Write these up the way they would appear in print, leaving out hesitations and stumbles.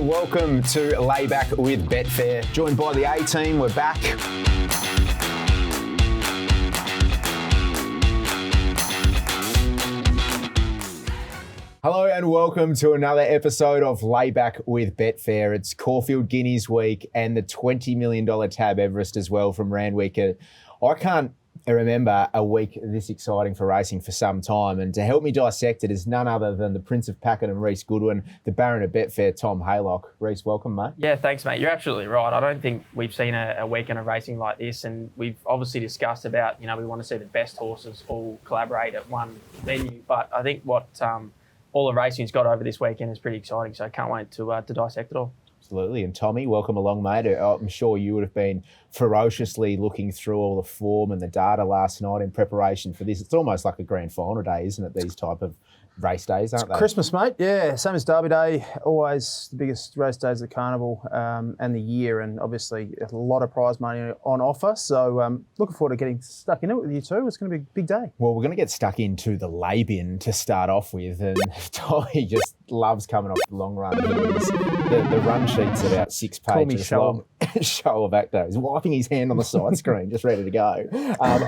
welcome to Layback with Betfair. Joined by the A-team, we're back. Hello and welcome to another episode of Layback with Betfair. It's Caulfield Guineas week and the $20 million tab Everest as well from Randwick. I can't remember a week this exciting for racing for some time, and to help me dissect it is none other than the Prince of Foot and Reece Goodwin, the Baron of Betfair, Tom Haylock. Reece, welcome, mate. Yeah, thanks, mate. You're absolutely right. I don't think we've seen a weekend of racing like this, and we've obviously discussed about, we want to see the best horses all collaborate at one venue, but I think what all the racing's got over this weekend is pretty exciting, so I can't wait to dissect it all. Absolutely. And Tommy, welcome along, mate. I'm sure you would have been ferociously looking through all the form and the data last night in preparation for this. It's almost like a grand final day, isn't it, these type of race days, aren't they? Christmas, mate. Yeah, same as Derby Day. Always the biggest race days of the carnival and the year, and obviously a lot of prize money on offer. So looking forward to getting stuck in it with you too. It's going to be a big day. Well, we're going to get stuck into the lay bin to start off with, and Tommy just loves coming off the long run. The run sheet's about 6 pages long. Show of actor. He's wiping his hand on the side screen, just ready to go.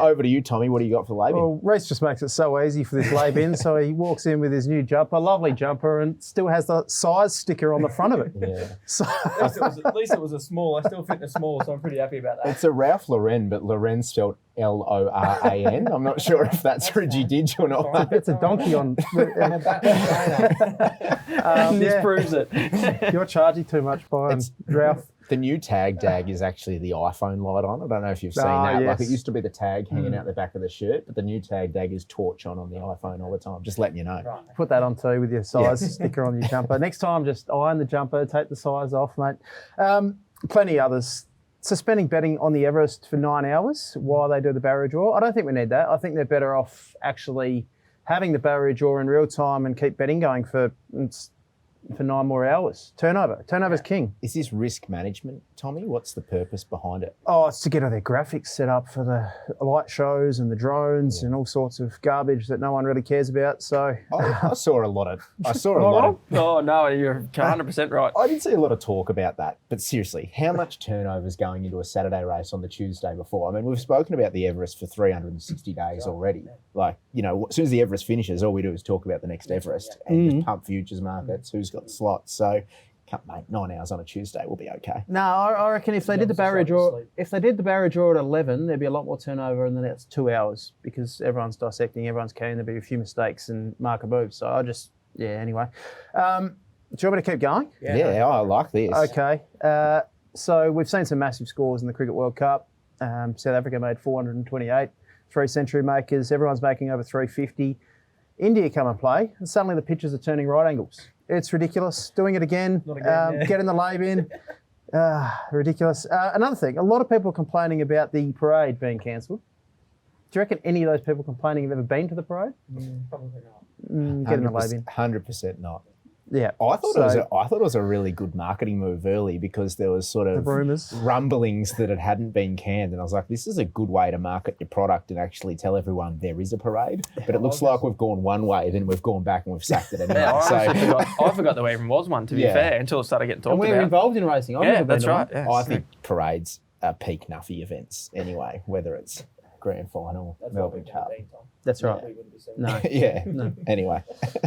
Over to you, Tommy. What do you got for the lay bin? Well, Reece just makes it so easy for this lay bin. So he walks in with his new jumper, lovely jumper, and still has the size sticker on the front of it. Yeah. So At least it was a small. I still fit in a small, so I'm pretty happy about that. It's a Ralph Lauren, but Lauren spelled Loran. I'm not sure if that's Rigididge or not. it's a donkey on. I'm a Batman trainer. This proves it. You're charging too much by him, Ralph. The new tag is actually the iPhone light on. I don't know if you've seen that. Yes. Like, it used to be the tag hanging out the back of the shirt, but the new tag is torch on the iPhone all the time. Just letting you know. Right. Put that on too with your size sticker on your jumper. Next time, just iron the jumper, take the size off, mate. Plenty others. Suspending betting on the Everest for 9 hours while they do the barrier draw. I don't think we need that. I think they're better off actually having the barrier draw in real time and keep betting going for 9 more hours. Turnover's king. Is this risk management, Tommy? What's the purpose behind it? Oh, it's to get all their graphics set up for the light shows and the drones and all sorts of garbage that no one really cares about. So I saw a lot of. Oh, no, you're 100% right. I did see a lot of talk about that, but seriously, how much turnover is going into a Saturday race on the Tuesday before? I mean, we've spoken about the Everest for 360 days already. Like, as soon as the Everest finishes, all we do is talk about the next Everest and just pump futures markets, who's got the slots. So, mate, 9 hours on a Tuesday will be okay. no, I reckon if they did the barrier draw, at 11, there'd be a lot more turnover in the next 2 hours because everyone's dissecting, everyone's carrying. There'd be a few mistakes and marker moves. So anyway. Do you want me to keep going? Yeah, I like this. Okay. So we've seen some massive scores in the Cricket World Cup. South Africa made 428, 3 century makers. Everyone's making over 350. India come and play, and suddenly the pitches are turning right angles. It's ridiculous. Doing it again. Get in the lay bin. Ridiculous. Another thing, a lot of people are complaining about the parade being cancelled. Do you reckon any of those people complaining have ever been to the parade? Probably not. Get in the lay bin. 100% not. Yeah. I thought it was a really good marketing move early because there was sort of rumours, rumblings that it hadn't been canned, and I was like, this is a good way to market your product and actually tell everyone there is a parade. But it looks like we've gone one way, then we've gone back and we've sacked it anyway. I forgot there even was one, to be fair, until it started getting talked about. And we're involved in racing. That's right. Yeah. I think parades are peak Nuffy events anyway, whether it's grand final, Melbourne Cup. That's right. No. Yeah. No. Anyway.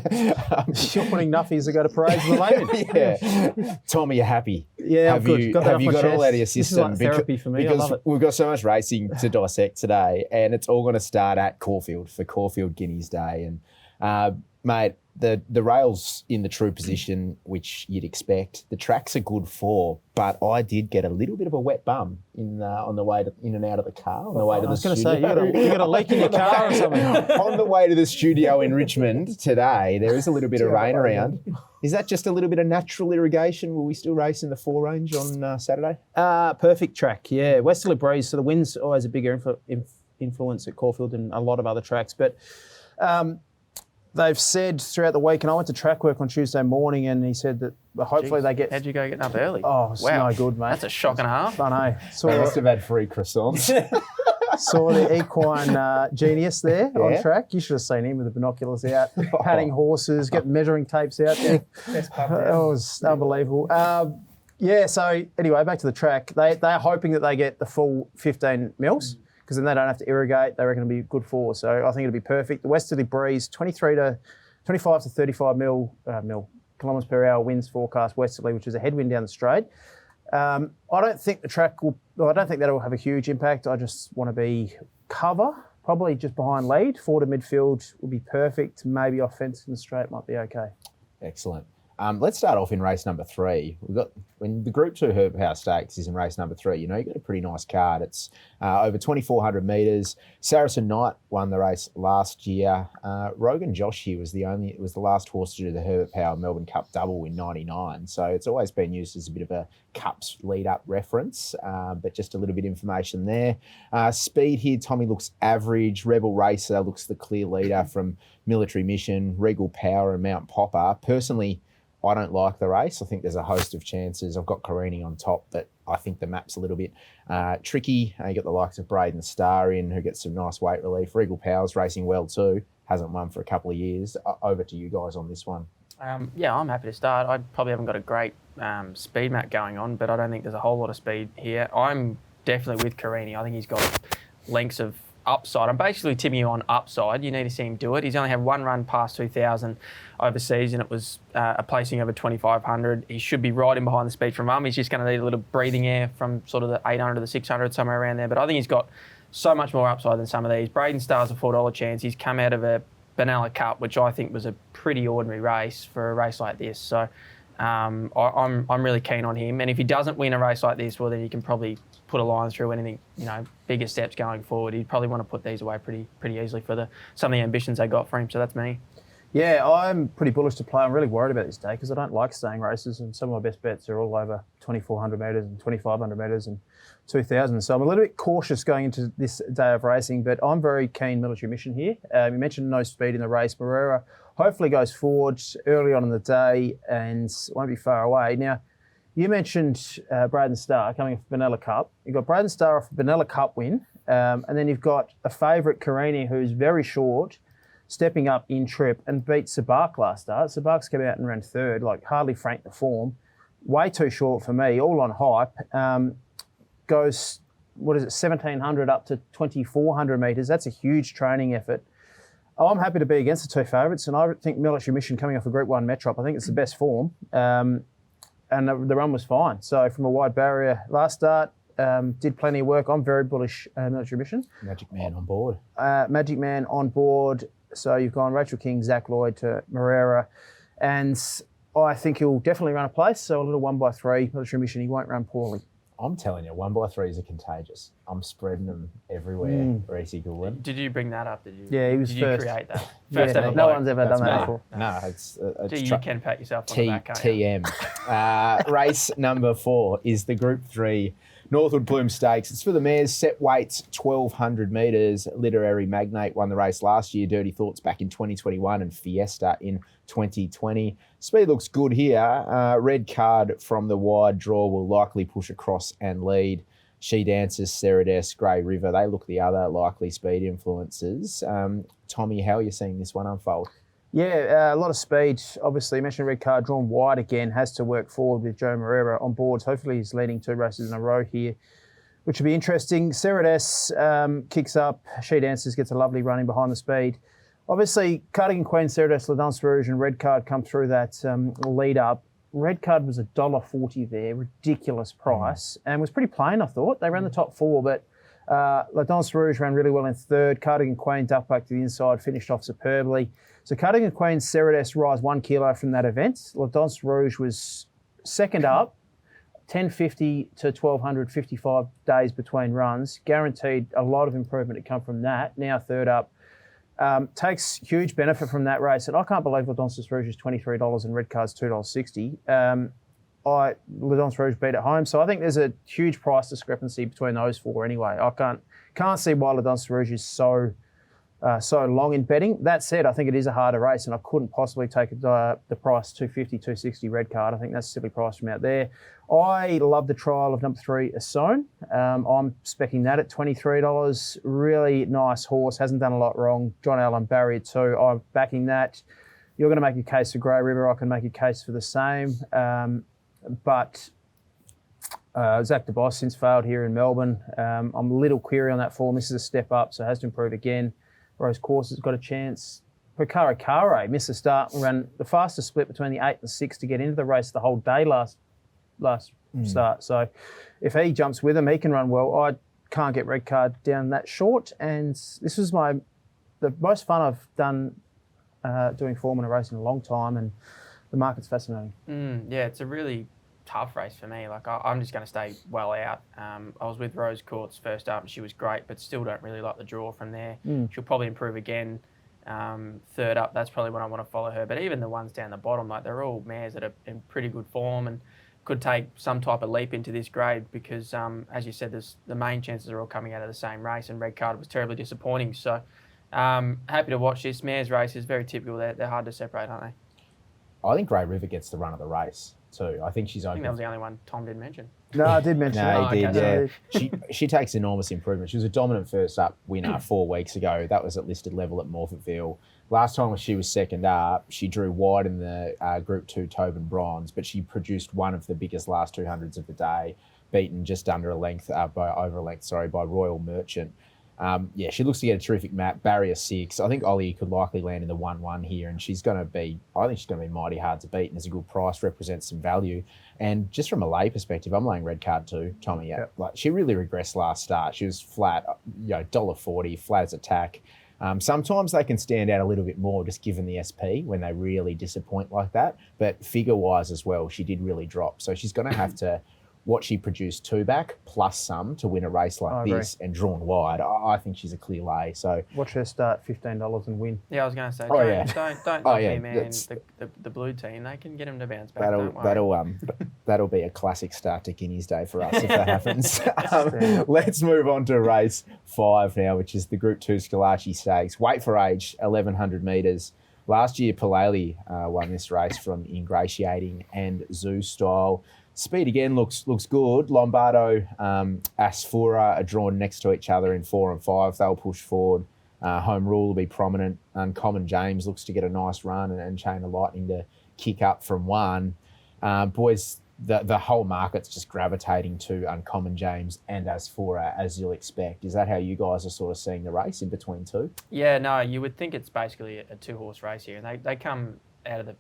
You're putting Nuffies to go to parades in the lay bin. Yeah. Tom, are you happy? Yeah, I'm good. Have you got all out of your system? This is like therapy for me. I love it. We've got so much racing to dissect today, and it's all going to start at Caulfield for Caulfield Guineas Day. And, mate, the rail's in the true position, which you'd expect. The track's a good 4, but I did get a little bit of a wet bum on the way in and out of the car, on the way to the studio. I was going to say, you got a leak in your car or something. On the way to the studio in Richmond today, there is a little bit of rain around. Is that just a little bit of natural irrigation? Will we still race in the 4 range on Saturday? Perfect track, yeah. Westerly breeze, so the wind's always a bigger influence at Caulfield than a lot of other tracks. But they've said throughout the week, and I went to track work on Tuesday morning, and he said that hopefully they get... How'd you go getting up early? Oh, it's no good, mate. That's a shock and a half. I know. They must have had free croissants. Saw the equine genius there Yeah. on track. You should have seen him with the binoculars out, patting horses, getting measuring tapes out there. Best pup It down. was unbelievable. Yeah, so anyway, back to the track. They're hoping that they get the full 15 mils because then they don't have to irrigate. They reckon it'll be good for. So I think it'll be perfect. The westerly breeze, 25 to 35 kilometres per hour winds forecast westerly, which is a headwind down the straight. I don't think that'll have a huge impact. I just want to be cover, probably just behind lead. Forward to midfield would be perfect. Maybe off fence in the straight might be okay. Excellent. Let's start off in race number 3. When the Group 2 Herbert House Stakes is in race number 3, you've got a pretty nice card. It's over 2,400 metres. Saracen Knight won the race last year. Rogan Josh here was the last horse to do the Herbert Power Melbourne Cup double in '99. So it's always been used as a bit of a Cups lead-up reference, but just a little bit of information there. Speed here, Tommy looks average. Rebel Racer looks the clear leader from Military Mission, Regal Power and Mount Popper. Personally, I don't like the race. I think there's a host of chances. I've got Carini on top, but I think the map's a little bit tricky. You got the likes of Braden Starr in, who gets some nice weight relief. Regal Power's racing well too. Hasn't won for a couple of years. Over to you guys on this one. Yeah, I'm happy to start. I probably haven't got a great speed map going on, but I don't think there's a whole lot of speed here. I'm definitely with Carini. I think he's got lengths of upside. I'm basically tipping you on upside. You need to see him do it. He's only had one run past 2,000 overseas, and it was a placing over 2,500. He should be right in behind the speed from mum. He's just going to need a little breathing air from sort of the 800 to the 600, somewhere around there. But I think he's got so much more upside than some of these. Braden Starr's a $4 chance. He's come out of a Benalla Cup, which I think was a pretty ordinary race for a race like this. So I'm really keen on him. And if he doesn't win a race like this, well, then you can probably put a line through anything, bigger steps going forward. He'd probably want to put these away pretty easily for some of the ambitions they got for him. So that's me. Yeah, I'm pretty bullish to play. I'm really worried about this day because I don't like staying races, and some of my best bets are all over 2,400 metres and 2,500 metres and 2,000. So I'm a little bit cautious going into this day of racing, but I'm very keen Military Mission here. You mentioned no speed in the race. Moreira hopefully goes forward early on in the day and won't be far away. Now, you mentioned Braden Starr coming off Benalla Cup. You've got Braden Starr off a Benalla Cup win, and then you've got a favourite, Carini, who's very short, stepping up in trip and beat Sabark last start. Sabark's come out and ran third, hardly franked the form. Way too short for me, all on hype. Goes, 1,700 up to 2,400 metres. That's a huge training effort. I'm happy to be against the two favourites, and I think Military Mission coming off a Group 1 Metrop, I think it's the best form. And the run was fine. So from a wide barrier last start, did plenty of work. I'm very bullish Military Mission. Magic Man on board. Magic Man on board. So you've gone Rachel King, Zach Lloyd to Moreira. And I think he'll definitely run a place. So a little 1x3 Military Mission, he won't run poorly. I'm telling you, 1x3s are contagious. I'm spreading them everywhere. Reece Goodwin. Did you bring that up? Did you? Yeah, he was Did first. you create that? Yeah, First ever no bloke. one's ever done that before. No, it's You can pat yourself on the back, can't you? TM. Race number 4 is the Group 3 Northwood Bloom Stakes. It's for the mares. Set weights 1,200 metres. Literary Magnate won the race last year. Dirty Thoughts back in 2021 and Fiesta in 2020. Speed looks good here. Red card from the wide draw will likely push across and lead. She Dances, Cerides, Grey River. They look the other likely speed influences. Tommy, how are you seeing this one unfold? Yeah, a lot of speed. Obviously, you mentioned red card drawn wide again, has to work forward with Joe Moreira on board. Hopefully he's leading 2 races in a row here, which will be interesting. Cerides kicks up. She Dances gets a lovely running behind the speed. Obviously, Cardigan Queen, Cerides, La Danse Rouge and red card come through that lead up. Red card was $1.40 there, ridiculous price, and was pretty plain, I thought. They ran the top 4, but La Danse Rouge ran really well in third. Cardigan Queen ducked back to the inside, finished off superbly. So Cardigan Queen, Cerides rise 1 kilo from that event. La Danse Rouge was second up, 1050 to 1255 days between runs. Guaranteed a lot of improvement to come from that. Now third up. Takes huge benefit from that race. And I can't believe La Danse Rouge is $23 and red card's $2.60. La Danse Rouge beat at home. So I think there's a huge price discrepancy between those 4 anyway. I can't see why La Danse Rouge is so so long in betting. That said, I think it is a harder race, and I couldn't possibly take the price 250, 260 red card. I think that's a silly price from out there. I love the trial of number 3, Asone. I'm specking that at $23. Really nice horse, hasn't done a lot wrong. John Allen Barrier 2, I'm backing that. You're going to make a case for Grey River. I can make a case for the same. But Zach de Boss since failed here in Melbourne. I'm a little query on that form. This is a step up, so it has to improve again. Rose Course has got a chance. Pukara Kare missed the start and ran the fastest split between the 8 and 6 to get into the race the whole day last start. So if he jumps with him, he can run well. I can't get red card down that short, and this was the most fun I've done doing form in a race in a long time, and the market's fascinating. Yeah, it's a really tough race for me. Like I'm just going to stay well out. I was with Rose Courts first up, and she was great, but still don't really like the draw from there. She'll probably improve again. Third up, that's probably when I want to follow her. But even the ones down the bottom, like they're all mares that are in pretty good form and could take some type of leap into this grade because, as you said, the main chances are all coming out of the same race, and red card was terribly disappointing. So happy to watch this. Mares race is very typical. They're hard to separate, aren't they? I think Grey River gets the run of the race too. I think she's I open. think that was the only one Tom didn't mention. No, I did mention No, that. he did, Okay. yeah. She takes enormous improvement. She was a dominant first up winner 4 weeks ago. That was at listed level at Morphettville. Last time she was second up, she drew wide in the Group 2 Tobin Bronze, but she produced one of the biggest last 200s of the day, beaten just under a length, by Royal Merchant. She looks to get a terrific map. Barrier 6. I think Ollie could likely land in the 1-1 here, and I think she's going to be mighty hard to beat, and as a good price, represents some value. And just from a lay perspective, I'm laying red card too, Tommy. Yeah. Yep. Like she really regressed last start. She was flat, $1.40, flat as a tack. Sometimes they can stand out a little bit more just given the SP when they really disappoint like that. But figure-wise as well, she did really drop. So she's going to have to what she produced 2 back plus some to win a race like this and drawn wide. I think she's a clear lay. So watch her start $15 and win. Yeah, I was going to say, don't Oh, knock yeah, me, man. The blue team, they can get him to bounce back. That'll be a classic start to Guineas Day for us if that happens. Let's move on to race 5 now, which is the Group 2 Scalaci Stakes. Weight for age, 1,100 metres. Last year, Paleli won this race from Ingratiating and Zoo Style. Speed again looks good. Lombardo, Asfura are drawn next to each other in 4 and 5. They'll push forward. Home Rule will be prominent. Uncommon James looks to get a nice run, and Chain of Lightning to kick up from 1. Boys, the whole market's just gravitating to Uncommon James and Asfura, as you'll expect. Is that how you guys are sort of seeing the race in between two? Yeah, no, you would think it's basically a 2-horse race here, and they come out of the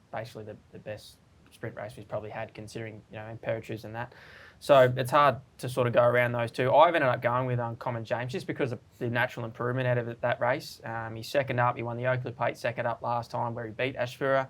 best sprint race we've probably had, considering Imperatriz and that. So it's hard to sort of go around those two. I've ended up going with Uncommon James just because of the natural improvement out of that race. He's second up. He won the Oakley Plate second up last time where he beat Ashfura.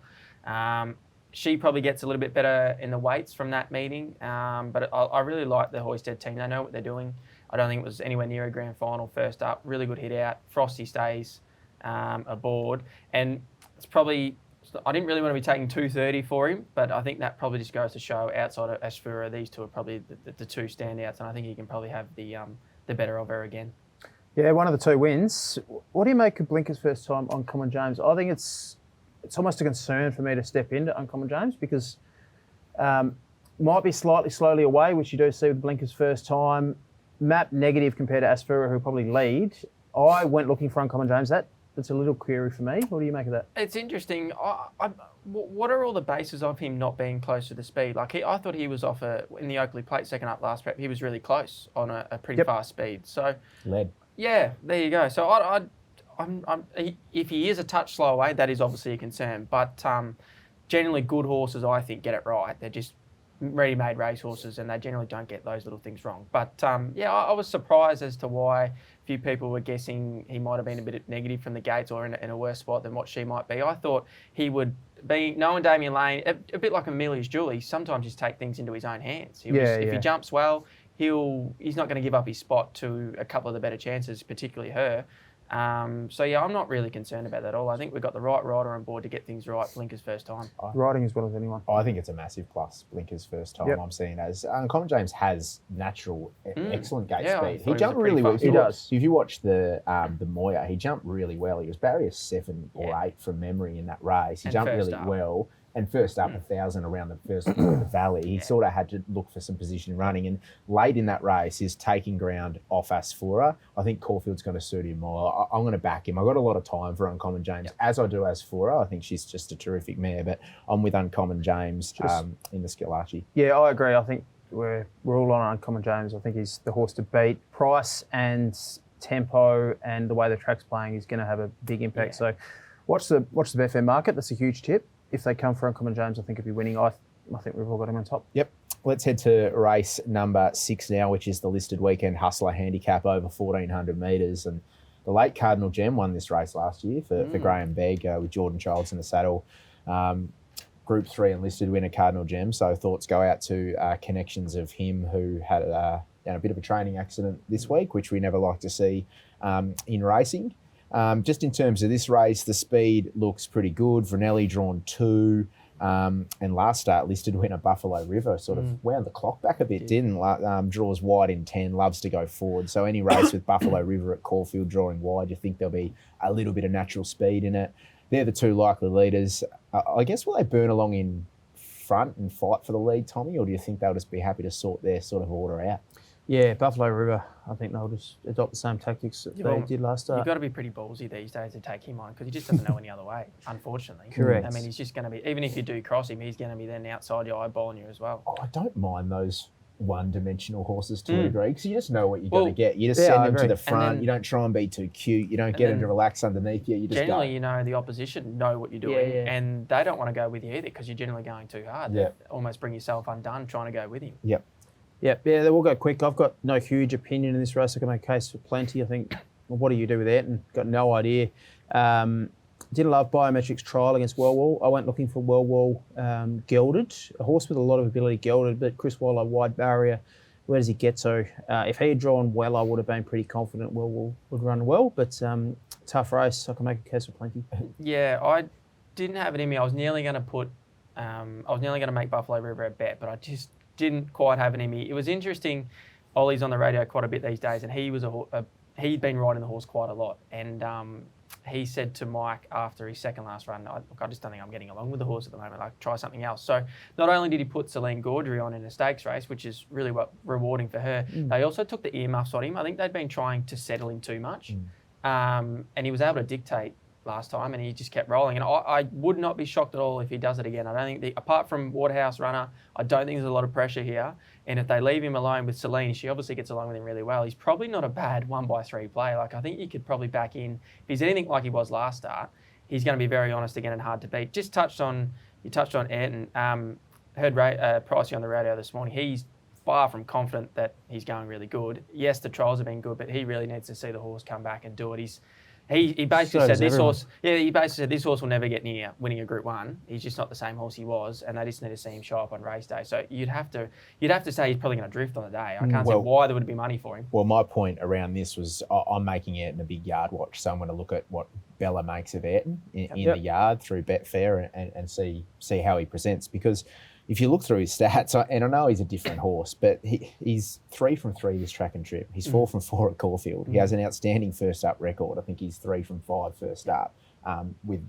She probably gets a little bit better in the weights from that meeting. But I really like the Hoisted team. They know what they're doing. I don't think it was anywhere near a grand final first up. Really good hit out. Frosty stays aboard. And it's probably... I didn't really want to be taking 230 for him, but I think that probably just goes to show outside of Ashfura, these two are probably the two standouts, and I think he can probably have the better of her again. Yeah, one of the two wins. What do you make of Blinker's first time on Uncommon James? I think it's almost a concern for me to step into Uncommon James because might be slightly slowly away, which you do see with Blinker's first time. Map negative compared to Asfura, who probably lead. I went looking for Uncommon James. That's a little query for me. What do you make of that? It's interesting. What are all the bases of him not being close to the speed? Like I thought he was off in the Oakley Plate second up last prep. He was really close on a pretty fast speed. So lead. Yeah, there you go. So if he is a touch slow away, that is obviously a concern. But generally, good horses I think get it right. They're just ready-made racehorses, and they generally don't get those little things wrong. But I was surprised as to why a few people were guessing he might have been a bit negative from the gates or in a worse spot than what she might be. I thought he would be, knowing Damien Lane, a bit like Amelia's Julie, sometimes just take things into his own hands. If he jumps well, he's not going to give up his spot to a couple of the better chances, particularly her. So yeah, I'm not really concerned about that at all. I think we've got the right rider on board to get things right. Blinker's first time. Riding as well as anyone. I think it's a massive plus. Blinker's first time I'm seeing as Common James has natural, excellent gate speed. He jumped really well. He does. If you watch the Moya, he jumped really well. He was barrier 7 or 8 from memory in that race. He jumped really well. And first up 1,000 around the first of the valley, he sort of had to look for some position running. And late in that race, is taking ground off Asfoora. I think Caulfield's going to suit him more. I'm going to back him. I've got a lot of time for Uncommon James, as I do Asfoora. I think she's just a terrific mare, but I'm with Uncommon James in the Scalachi. Yeah, I agree. I think we're all on Uncommon James. I think he's the horse to beat. Price and tempo and the way the track's playing is going to have a big impact. So watch the Betfair market. That's a huge tip. If they come for Uncommon James, I think he'll be winning. I think we've all got him on top. Yep. Let's head to race number 6 now, which is the listed weekend hustler handicap over 1,400 metres. And the late Cardinal Gem won this race last year for Graham Begg with Jordan Childs in the saddle. Group 3 enlisted winner Cardinal Gem. So thoughts go out to connections of him who had a bit of a training accident this week, which we never like to see in racing. Just in terms of this race, the speed looks pretty good. Vernelli drawn 2. And last start listed winner Buffalo River sort of wound the clock back a bit, didn't? Draws wide in 10, loves to go forward. So any race with Buffalo River at Caulfield drawing wide, you think there'll be a little bit of natural speed in it. They're the 2 likely leaders. I guess will they burn along in front and fight for the lead, Tommy, or do you think they'll just be happy to sort their sort of order out? Yeah, Buffalo River, I think they'll just adopt the same tactics that they did last start. You've got to be pretty ballsy these days to take him on because he just doesn't know any other way, unfortunately. Correct. I mean, he's just going to be, even if you do cross him, he's going to be then outside your eyeballing you as well. I don't mind those one-dimensional horses to a degree because you just know what you're going to get. You just send them to the front. You don't try and be too cute. You don't get them to relax underneath you. You just generally, go. you know, the opposition know what you're doing and they don't want to go with you either because you're generally going too hard. They almost bring yourself undone trying to go with him. Yep. Yeah, they will go quick. I've got no huge opinion in this race. I can make a case for plenty. I think, well, what do you do with Ayrton? Got no idea. Didn't love Biometrics trial against Wellwall. I went looking for Wellwall gelded, a horse with a lot of ability gelded, but Chris Waller, wide barrier. Where does he get to? If he had drawn well, I would have been pretty confident Wellwall would run well, but tough race. I can make a case for plenty. Yeah, I didn't have it in me. I was nearly going to make Buffalo River a bet, but I just didn't quite have it in me. It was interesting. Ollie's on the radio quite a bit these days, and he'd been riding the horse quite a lot. And he said to Mike after his second last run, look, I just don't think I'm getting along with the horse at the moment. Like, try something else. So not only did he put Celine Gaudry on in a stakes race, which is really rewarding for her, they also took the earmuffs on him. I think they'd been trying to settle him too much. And he was able to dictate last time, and he just kept rolling. And I would not be shocked at all if he does it again. I don't think, apart from Waterhouse Runner, I don't think there's a lot of pressure here. And if they leave him alone with Celine, she obviously gets along with him really well. He's probably not a bad 1x3 play. Like, I think you could probably back in. If he's anything like he was last start, he's going to be very honest again and hard to beat. You touched on Ayrton. Heard Pricey on the radio this morning. He's far from confident that he's going really good. Yes, the trials have been good, but he really needs to see the horse come back and do it. He basically said this horse. Yeah, he basically said this horse will never get near winning a Group 1. He's just not the same horse he was, and they just need to see him show up on race day. So you'd have to say he's probably going to drift on the day. I can't see why there would be money for him. Well, my point around this was I'm making Ayrton a big yard watch, so I'm going to look at what Bella makes of Ayrton in the yard through Betfair and see how he presents, because if you look through his stats, and I know he's a different horse, but he's 3 from 3 this track and trip. He's 4 from 4 at Caulfield. He has an outstanding first up record. I think he's 3 from 5 first up, with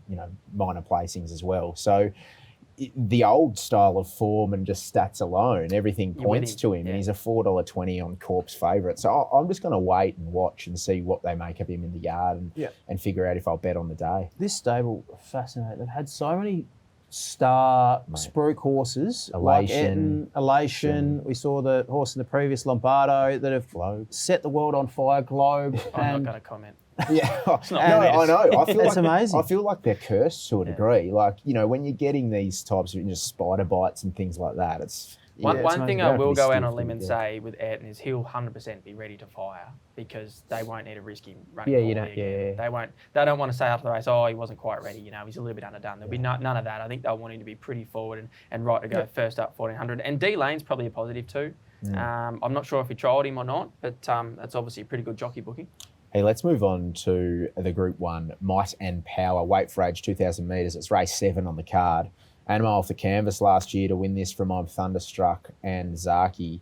minor placings as well. So the old style of form and just stats alone, everything points to him, and he's a $4.20 on Corp's favourite. So I'm just going to wait and watch and see what they make of him in the yard and figure out if I'll bet on the day. This stable, fascinating. They've had so many star spruik horses, Elation. We saw the horse in the previous Lombardo that have set the world on fire. Globe. I'm not going to comment. Yeah, I know. I feel it's amazing. I feel like they're cursed to a degree. Like, when you're getting these types of just spider bites and things like that, it's one thing I will go out on a limb and say with Ayrton is he'll 100% be ready to fire, because they won't need to risk him running. They don't want to say after the race, he wasn't quite ready. He's a little bit underdone. There'll be none of that. I think they'll want him to be pretty forward and right to go first up 1400. And D Lane's probably a positive too. I'm not sure if he trialled him or not, but that's obviously a pretty good jockey booking. Hey, let's move on to the Group 1, Might and Power, weight for age 2,000 metres. It's race 7 on the card. Animal off the canvas last year to win this from I'm Thunderstruck and Zaki.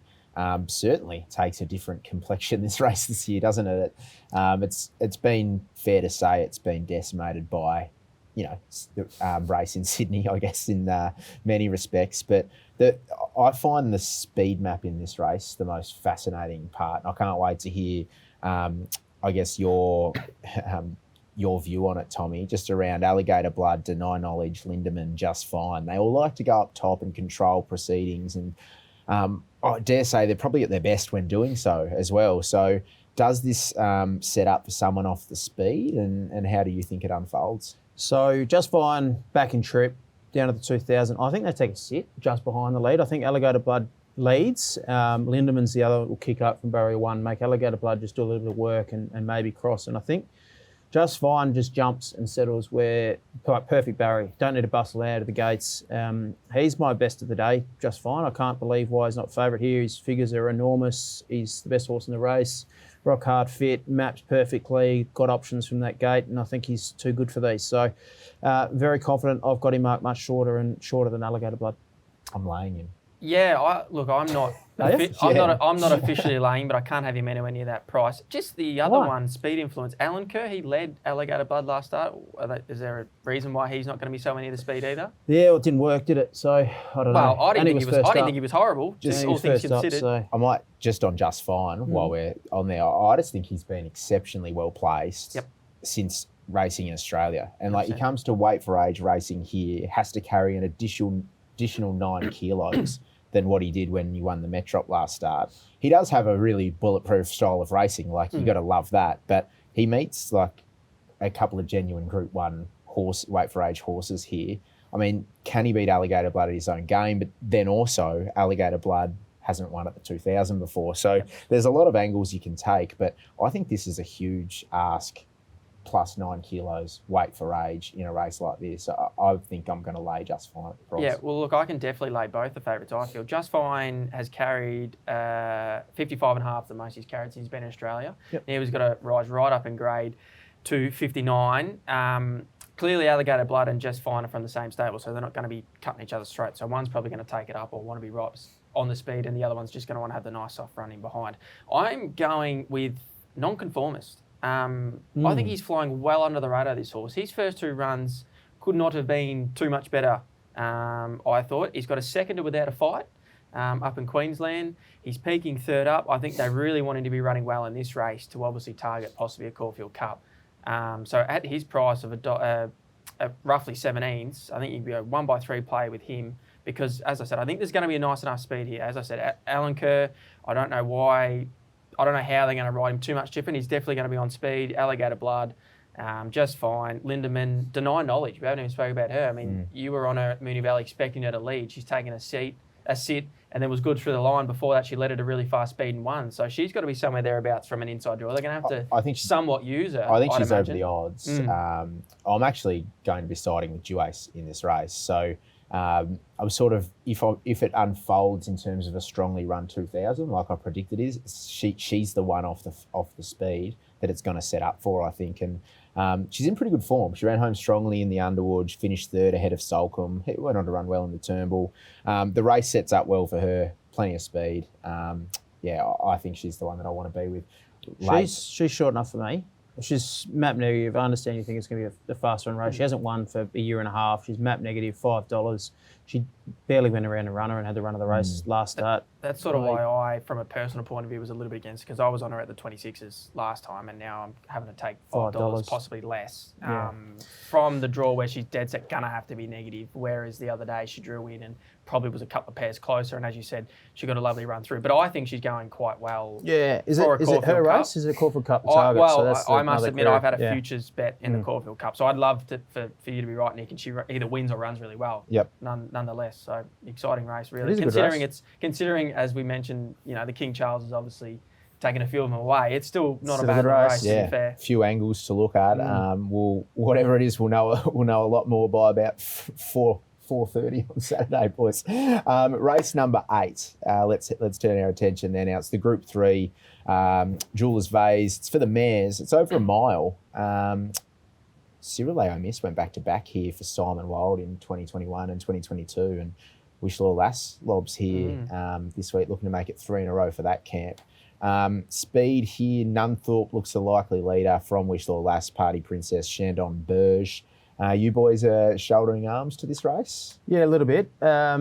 Certainly takes a different complexion this race this year, doesn't it? It's been fair to say it's been decimated by, the race in Sydney, I guess, in many respects. But I find the speed map in this race the most fascinating part. I can't wait to hear, I guess, your view on it, Tommy, just around Alligator Blood, Deny Knowledge, Lindemann, Just Fine. They all like to go up top and control proceedings, and I dare say they're probably at their best when doing so as well. So does this set up for someone off the speed, and how do you think it unfolds? So Just Fine back in trip down to the 2,000. I think they take a sit just behind the lead. I think Alligator Blood leads. Lindemann's the other that will kick up from barrier 1, make Alligator Blood just do a little bit of work and maybe cross. And I think Just Fine just jumps and settles where perfect barrier. Don't need to bustle out of the gates. He's my best of the day, Just Fine. I can't believe why he's not favourite here. His figures are enormous. He's the best horse in the race. Rock hard fit, maps perfectly, got options from that gate, and I think he's too good for these. So very confident. I've got him marked much shorter than Alligator Blood. I'm laying him. Yeah, I'm not. I'm not officially laying, but I can't have him anywhere near that price. Just the other one, Speed Influence. Alan Kerr, he led Alligator Blood last start. Is there a reason why he's not going to be so near the speed either? Yeah, well, it didn't work, did it? So I don't know. Well, I didn't think he was horrible. Just all things considered. I might just on Just Fine while we're on there. I just think he's been exceptionally well placed since racing in Australia, and he comes to weight for age racing here, has to carry an additional 9 kilos than what he did when he won the Metrop last start. He does have a really bulletproof style of racing, you got to love that. But he meets a couple of genuine Group 1 weight for age horses here. I mean, can he beat Alligator Blood at his own game? But then also, Alligator Blood hasn't won at the 2,000 before. So there's a lot of angles you can take, but I think this is a huge ask. Plus 9 kilos weight for age in a race like this. I think I'm going to lay Just Fine at the price. Yeah, well, look, I can definitely lay both the favourites, I feel. Just Fine has carried 55.5, the most he's carried since he's been in Australia. Now he's got to rise right up in grade to 59. Clearly, Alligator Blood and Just Fine are from the same stable, so they're not going to be cutting each other's throats. So one's probably going to take it up or want to be right on the speed, and the other one's just going to want to have the nice soft running behind. I'm going with nonconformist. I think he's flying well under the radar, this horse. His first 2 runs could not have been too much better, I thought. He's got a second to Without a Fight up in Queensland. He's peaking 3rd up. I think they really want him to be running well in this race to obviously target possibly a Caulfield Cup. So at his price of roughly 17s, I think you'd be a 1x3 play with him because, as I said, I think there's going to be a nice enough speed here. As I said, Alan Kerr, I don't know how they're going to ride him too much different. He's definitely going to be on speed. Alligator Blood, Just Fine. Lindemann, Deny Knowledge. We haven't even spoken about her. I mean, you were on her at Moonee Valley expecting her to lead. She's taken a sit, and then was good through the line. Before that, she led at a really fast speed and won. So she's got to be somewhere thereabouts from an inside draw. They're going to have to somewhat use her. I think she's over the odds. I'm actually going to be siding with Duace in this race. So I'm sort of, if it unfolds in terms of a strongly run 2,000, like I predicted she's the one off the speed that it's going to set up for, I think. And she's in pretty good form. She ran home strongly in the Underwood, finished 3rd ahead of Solcombe. It went on to run well in the Turnbull. The race sets up well for her, plenty of speed. I think she's the one that I want to be with. She's short enough for me. She's map negative. I understand you think it's going to be a fast run race. She hasn't won for a year and a half. She's map negative, $5. She barely went around a runner and had the run of the race last start. That's sort of why I, from a personal point of view, was a little bit against it because I was on her at the 26s last time and now I'm having to take $5, possibly less, from the draw where she's dead set going to have to be negative, whereas the other day she drew in and probably was a couple of pairs closer, and as you said, she got a lovely run through. But I think she's going quite well. Yeah, is it her race? Is it a Caulfield Cup target? I must admit I've had a futures bet in the Caulfield Cup, so I'd love for you to be right, Nick, and she either wins or runs really well. Yep. Nonetheless, so exciting race, really. It is a good race. Considering, as we mentioned, the King Charles is obviously taking a few of them away. It's still not a bad race. Yeah, to be fair. Few angles to look at. Whatever it is, we'll know a lot more by about 4 4:30 on Saturday, boys. Race number 8. Let's turn our attention there now. It's the Group 3 Jeweller's Vase. It's for the mares. It's over a mile. Cyril Miss went back to back here for Simon Wild in 2021 and 2022, and Wishlaw Lass lobs here this week, looking to make it 3 in a row for that camp. Speed here, Nunthorpe looks the likely leader from Wishlaw Lass, Party Princess, Shandon Burge. You boys are shouldering arms to this race? Yeah, a little bit. A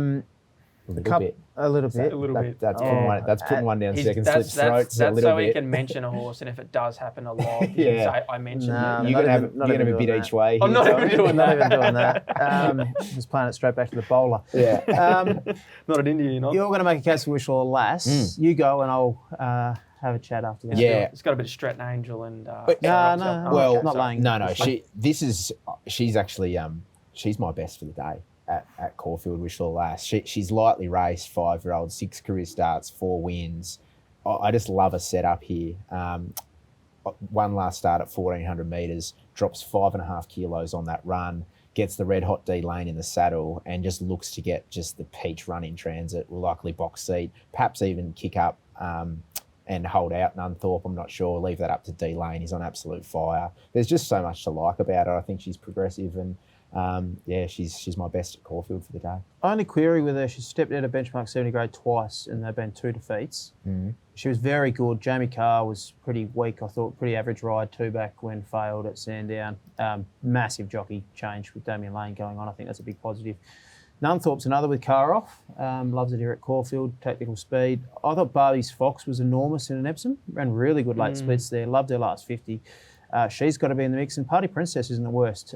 little bit. A little bit. A little bit. That's putting one down second slip's throats a That's little so bit. he can mention a horse, and if it does happen a lot, he Yeah. can say, I mentioned Nah, it. You're not going to even have a bit doing each way. I'm here, not Tommy. even doing Not that. even doing that. Just playing it straight back to the bowler. Yeah. Not at India, you're not. You're going to make a case for Wishlaw Lass. You go and I'll have a chat after that. Yeah. It's got a bit of Stratton Angel and. No, Well, not laying. No. She's actually she's my best for the day at Caulfield Wishlaw Lass. She's lightly raced, 5-year-old, 6 career starts, 4 wins. I just love a setup here. One last start at 1,400 metres, drops 5.5 kilos on that run, gets the red hot D lane in the saddle, and just looks to get just the peach run in transit, will likely box seat, perhaps even kick up and hold out Nunthorpe. I'm not sure. Leave that up to D lane. He's on absolute fire. There's just so much to like about her. I think she's progressive and she's my best at Caulfield for the day. Only query with her, she stepped out of benchmark 70 grade twice and they've been 2 defeats. She was very good. Jamie Carr was pretty weak, I thought, pretty average ride, 2 back when failed at Sandown. Massive jockey change with Damien Lane going on. I think that's a big positive. Nunthorpe's another with Carr off. Loves it here at Caulfield, technical speed. I thought Barbie's Fox was enormous in an Epsom. Ran really good late splits there. Loved her last 50. She's got to be in the mix, and Party Princess isn't the worst.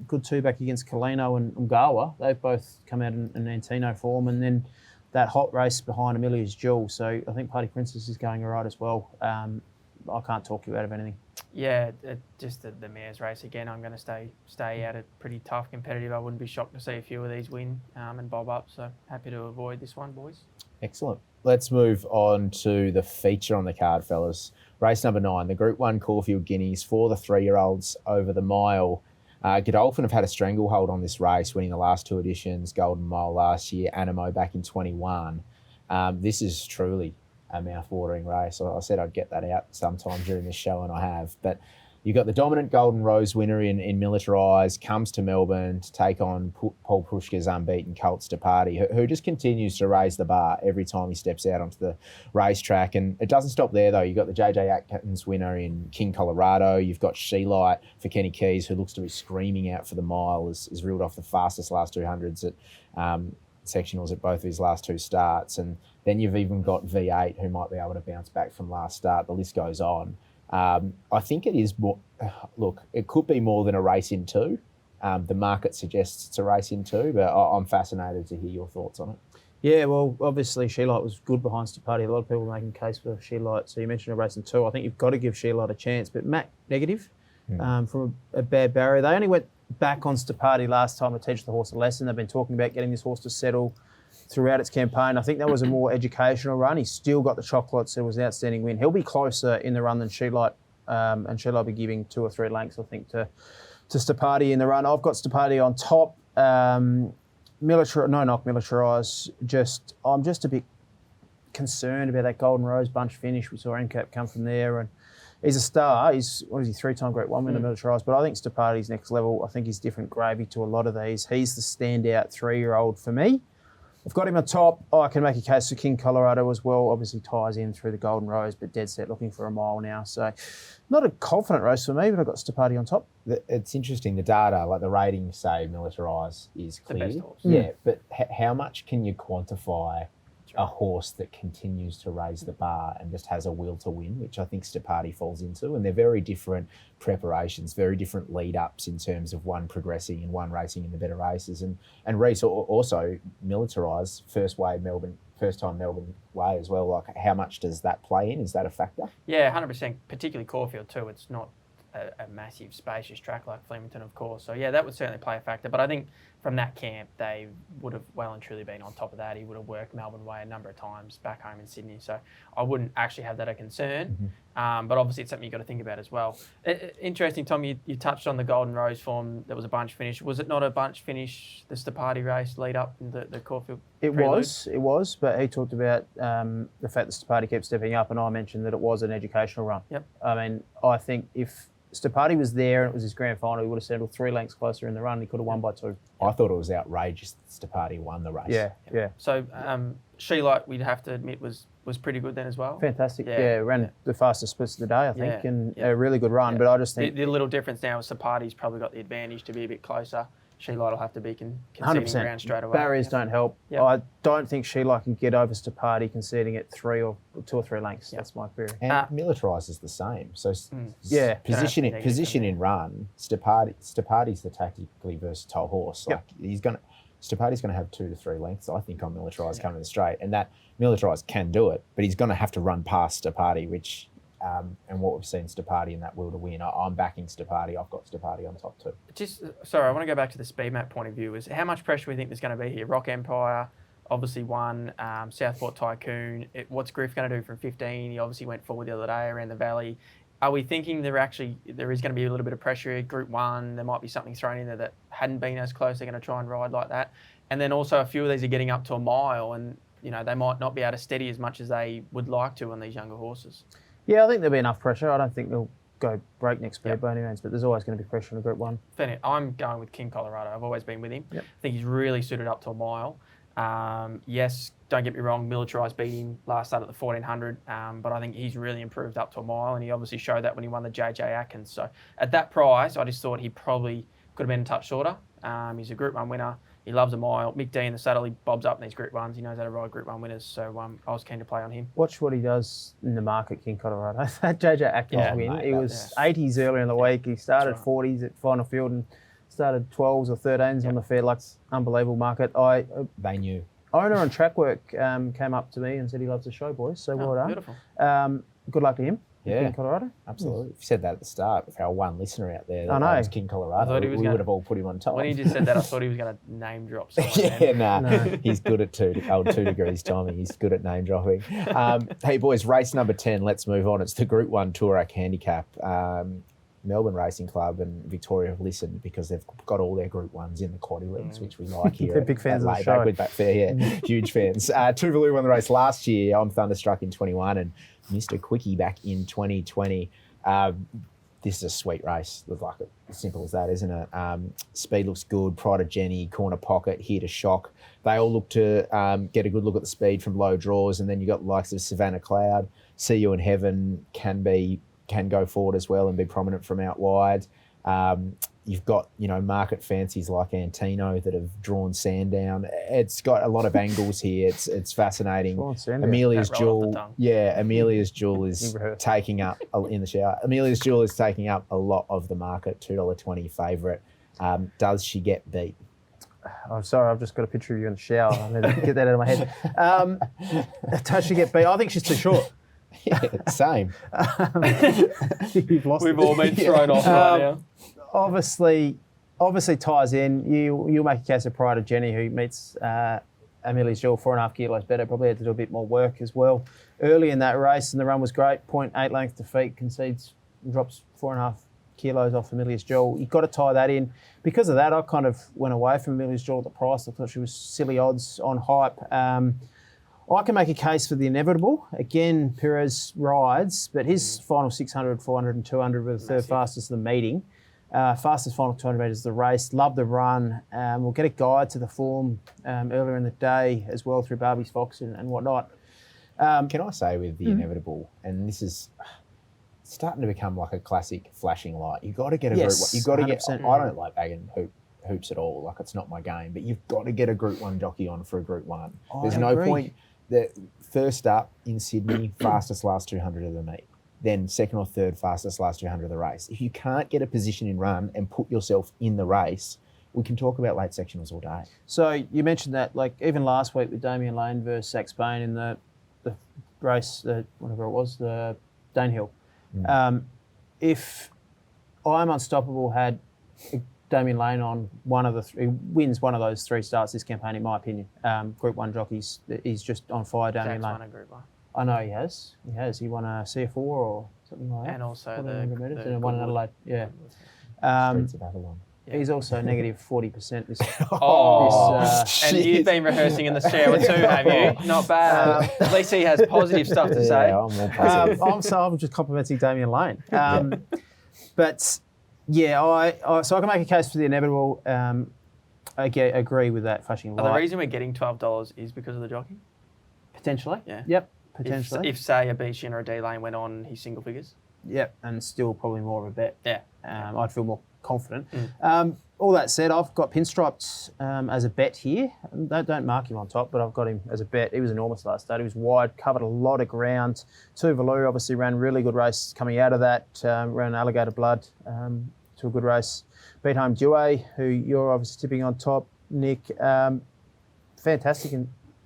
Good 2 back against Kalino and Ungawa. They've both come out in Antino form, and then that hot race behind Amelia's Jewel. So I think Party Princess is going all right as well. I can't talk you out of anything. Yeah, just the mares race again. I'm going to stay out. It's pretty tough, competitive. I wouldn't be shocked to see a few of these win and bob up. So happy to avoid this one, boys. Excellent. Let's move on to the feature on the card, fellas. Race number 9, the Group 1 Caulfield Guineas for the 3-year-olds over the mile. Godolphin have had a stranglehold on this race, winning the last 2 editions, Golden Mile last year, Animo back in 21. This is truly a mouth-watering race. I said I'd get that out sometime during the show, and I have. But you've got the dominant Golden Rose winner in Militarise, comes to Melbourne to take on Paul Prushka's unbeaten Colt Stapati, who just continues to raise the bar every time he steps out onto the racetrack. And it doesn't stop there, though. You've got the JJ Atkins winner in King Colorado. You've got She-Light for Kenny Keys, who looks to be screaming out for the mile, has reeled off the fastest last 200s at sectionals at both of his last 2 starts. And then you've even got V8, who might be able to bounce back from last start. The list goes on. I think it is more, look, it could be more than a race in 2. The market suggests it's a race in 2, but I'm fascinated to hear your thoughts on it. Yeah, well, obviously She-Light was good behind Stapati. A lot of people were making a case for She-Light. So you mentioned a race in 2. I think you've got to give She-Light a chance. But Matt, negative from a bad barrier. They only went back on Stapati last time to teach the horse a lesson. They've been talking about getting this horse to settle throughout its campaign. I think that was a more educational run. He's still got the chocolates. It was an outstanding win. He'll be closer in the run than She-Light, and She-Light will be giving 2 or 3 lengths, I think, to Stapati in the run. I've got Stapati on top. Militarise. I'm just a bit concerned about that Golden Rose bunch finish. We saw NCAP come from there, and he's a star. He's 3-time Group 1 winner, Militarise. But I think Stapati's next level. I think he's different gravy to a lot of these. He's the standout 3-year-old for me. I've got him on top. I can make a case for King Colorado as well. Obviously ties in through the Golden Rose, but dead set looking for a mile now. So not a confident race for me, but I've got Stapati on top. It's interesting. The data, like the ratings say Militarise is clear. The best horse. Yeah, but how much can you quantify a horse that continues to raise the bar and just has a will to win, which I think Stapati falls into? And they're very different preparations, very different lead-ups in terms of one progressing and one racing in the better races. And Reece also Militarise, first time Melbourne way as well. Like, how much does that play in? Is that a factor? Yeah, 100%, particularly Caulfield too. It's not a massive, spacious track like Flemington, of course. So, yeah, that would certainly play a factor. But I think from that camp, they would have well and truly been on top of that. He would have worked Melbourne way a number of times back home in Sydney. So I wouldn't actually have that a concern. But obviously it's something you've got to think about as well. Interesting, Tom, you touched on the Golden Rose form. There was a bunch finish. Was it not a bunch finish, the Stapati race lead up in the Caulfield? It was, but he talked about the fact that Stapati kept stepping up, and I mentioned that it was an educational run. Yep. I mean, I think if Stapati was there and it was his grand final, he would have settled 3 lengths closer in the run. He could have won by 2. I thought it was outrageous that Stapati won the race. Yeah. So Haylock, we'd have to admit, was pretty good then as well. Fantastic. Ran the fastest splits of the day, I think, and a really good run. But I just think the little difference now is Stapati's probably got the advantage to be a bit closer. Haylock will have to be conceding ground straight away. Barriers don't help. Yep. I don't think Haylock can get over Stapati conceding at 2 or 3 lengths. That's my theory. And Militarise is the same. So position in run, Stapati's the tactically versatile horse. Like Stapati's going to have 2 to 3 lengths, I think, on Militarise coming straight, and that Militarise can do it, but he's going to have to run past Stapati, which. And what we've seen Stapati in that will to win. I'm backing Stapati. I've got Stapati on top too. I want to go back to the speed map point of view. Is how much pressure we think there's going to be here? Rock Empire obviously won. Southport Tycoon. What's Griff going to do from 15? He obviously went forward the other day around the valley. Are we thinking there is going to be a little bit of pressure here? Group 1, there might be something thrown in there that hadn't been as close. They're going to try and ride like that. And then also a few of these are getting up to a mile, and they might not be able to steady as much as they would like to on these younger horses. Yeah, I think there'll be enough pressure. I don't think they'll go breakneck speed by any means, but there's always going to be pressure in a Group 1. I'm going with King Colorado. I've always been with him. Yep. I think he's really suited up to a mile. Yes, don't get me wrong, Militarise beat him last start at the 1400, but I think he's really improved up to a mile, and he obviously showed that when he won the JJ Atkins. So at that price, I just thought he probably could have been a touch shorter. He's a Group 1 winner. He loves a mile. Mick D in the saddle, he bobs up in these Group 1s. He knows how to ride Group 1 winners, so I was keen to play on him. Watch what he does in the market, King Colorado. That JJ Atkins win, he was 80s earlier in the week. He started 40s at final field and started 12s or 13s on the fair. Like, unbelievable market. They knew. Owner on Track Work came up to me and said he loves the show, boys, so well done. Beautiful. Good luck to him. Yeah, King Colorado. Absolutely. If you said that at the start, with our one listener out there, I know. was King Colorado, we would have all put him on top. When he just said that, I thought he was going to name drop someone. No. He's good at 2 degrees, Tommy. He's good at name dropping. Hey, boys, race number 10. Let's move on. It's the Group 1 Toorak Handicap. Melbourne Racing Club and Victoria have listened because they've got all their Group 1s in the quaddy leagues, which we like here. They're big fans of the show. With Betfair, huge fans. Tuvalu won the race last year. I'm Thunderstruck in 21 and Mr. Quickie back in 2020. This is a sweet race. Looks like it. As simple as that, isn't it? Speed looks good. Pride of Jenny, Corner Pocket, Here to Shock. They all look to get a good look at the speed from low draws, and then you've got the likes of Savannah Cloud. See You in Heaven can go forward as well and be prominent from out wide. You've got, market fancies like Antino that have drawn Sandown. It's got a lot of angles here. It's fascinating. Amelia's Jewel. Amelia's Jewel is taking up in the shower. Amelia's Jewel is taking up a lot of the market. $2.20 favourite. Does she get beat? I'm sorry, I've just got a picture of you in the shower. I need to get that out of my head. Does she get beat? I think she's too short. Yeah, same. You've lost We've all been thrown off right now. Obviously ties in. You'll make a case of Pride of Jenny, who meets Amelia's Jewel 4.5 kilos better. Probably had to do a bit more work as well early in that race, and the run was great. 0.8 length defeat, concedes, drops 4.5 kilos off Amelia's Jewel. You've got to tie that in. Because of that, I kind of went away from Amelia's Jewel at the price. I thought she was silly odds on hype. I can make a case for the inevitable. Again, Perez rides, but his final 600, 400 and 200 were the third fastest of the meeting. Fastest final 200 metres of the race. Love the run. We'll get a guide to the form earlier in the day as well through Barbie's Fox and whatnot. Can I say with the inevitable, and this is starting to become like a classic flashing light. You've got to get a group one. You've got to 100%. get. I don't like bagging hoops at all. Like, it's not my game. But you've got to get a Group 1 jockey on for a Group 1. There's no point. The first up in Sydney, fastest last 200 of the meet. Then second or third fastest last 200 of the race. If you can't get a position in run and put yourself in the race, we can talk about late sectionals all day. So you mentioned that, like, even last week with Damien Lane versus Sax Bain in the race, whatever it was, the Danehill. If I'm Unstoppable had Damien Lane on one of the three, wins one of those 3 starts this campaign, in my opinion. Group 1 jockeys, he's just on fire, Damien Zach's Lane. won a Group 1. I know he has. He has. He won a CF4 or something like that. And also 1400 metres the and one in Goodwood. Adelaide. Yeah. Streets of Avalon. He's also negative 40% this. And you've been rehearsing in the shower too, have you? Not bad. At least he has positive stuff to say. Yeah, I'm more positive. I'm just complimenting Damien Lane. But yeah, so I can make a case for the inevitable. I agree with that. Flashing light. The reason we're getting $12 is because of the jockey? Potentially. Yeah. Yep. Potentially. If say a Beechin or a D-Lane went on his single figures. Yep. And still probably more of a bet. Yeah. I'd feel more confident. All that said, I've got Pinstripes as a bet here. Don't mark him on top, but I've got him as a bet. He was enormous last start. He was wide, covered a lot of ground. Tuvalu obviously ran really good race coming out of that. Ran Alligator Blood to a good race. Beat home Dewey, who you're obviously tipping on top. Nick, fantastic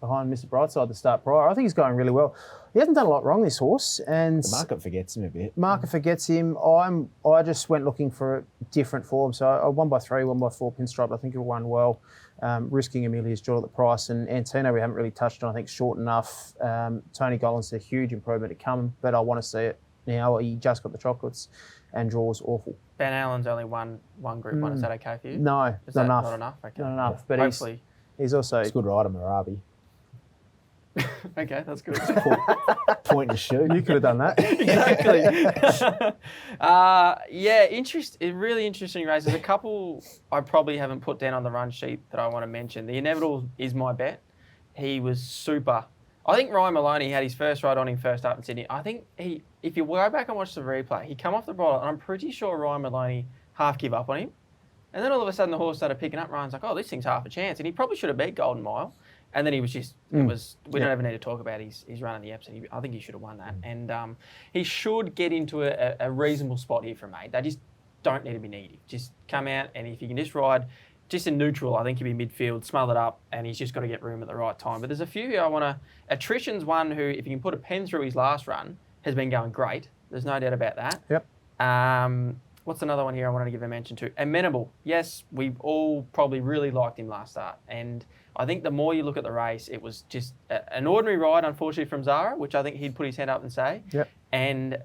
behind Mr. Brightside the start prior. I think he's going really well. He hasn't done a lot wrong, this horse, and The market forgets him a bit. market forgets him. I just went looking for a different form. So I 1x3, 1x4 Pinstripe. I think he'll run well, risking Amelia's Jaw at the price. And Antino we haven't really touched on. I think short enough. Tony Gollan's a huge improvement to come, but I want to see it now. He just got the chocolates, and draws awful. Ben Allen's only won Group 1. Is that okay for you? No, Is not that enough. Not enough. Okay. Not enough. But Hopefully. he's also It's a good rider, Marabi. Okay, that's good. Point and shoot. You could have done that. Exactly. Really interesting race. There's a couple I probably haven't put down on the run sheet that I want to mention. The Inevitable is my bet. He was super. I think Ryan Maloney had his first ride on him first up in Sydney. I think if you go back and watch the replay, he come off the bottle, and I'm pretty sure Ryan Maloney half give up on him. And then all of a sudden the horse started picking up. Ryan's like, oh, this thing's half a chance. And he probably should have beat Golden Mile. And then he was just, we don't even need to talk about his run in the Epsom. I think he should have won that. And he should get into a reasonable spot here from May. They just don't need to be negative. Just come out, and if you can just ride just in neutral, I think he'll be midfield, smother it up, and he's just got to get room at the right time. But there's a few here I want to... Attrition's one who, if you can put a pen through his last run, has been going great. There's no doubt about that. Yep. What's another one here I wanted to give a mention to? Amenable. Yes, we all probably really liked him last start. And I think the more you look at the race, it was just an ordinary ride, unfortunately, from Zara, which I think he'd put his hand up and say. Yep. And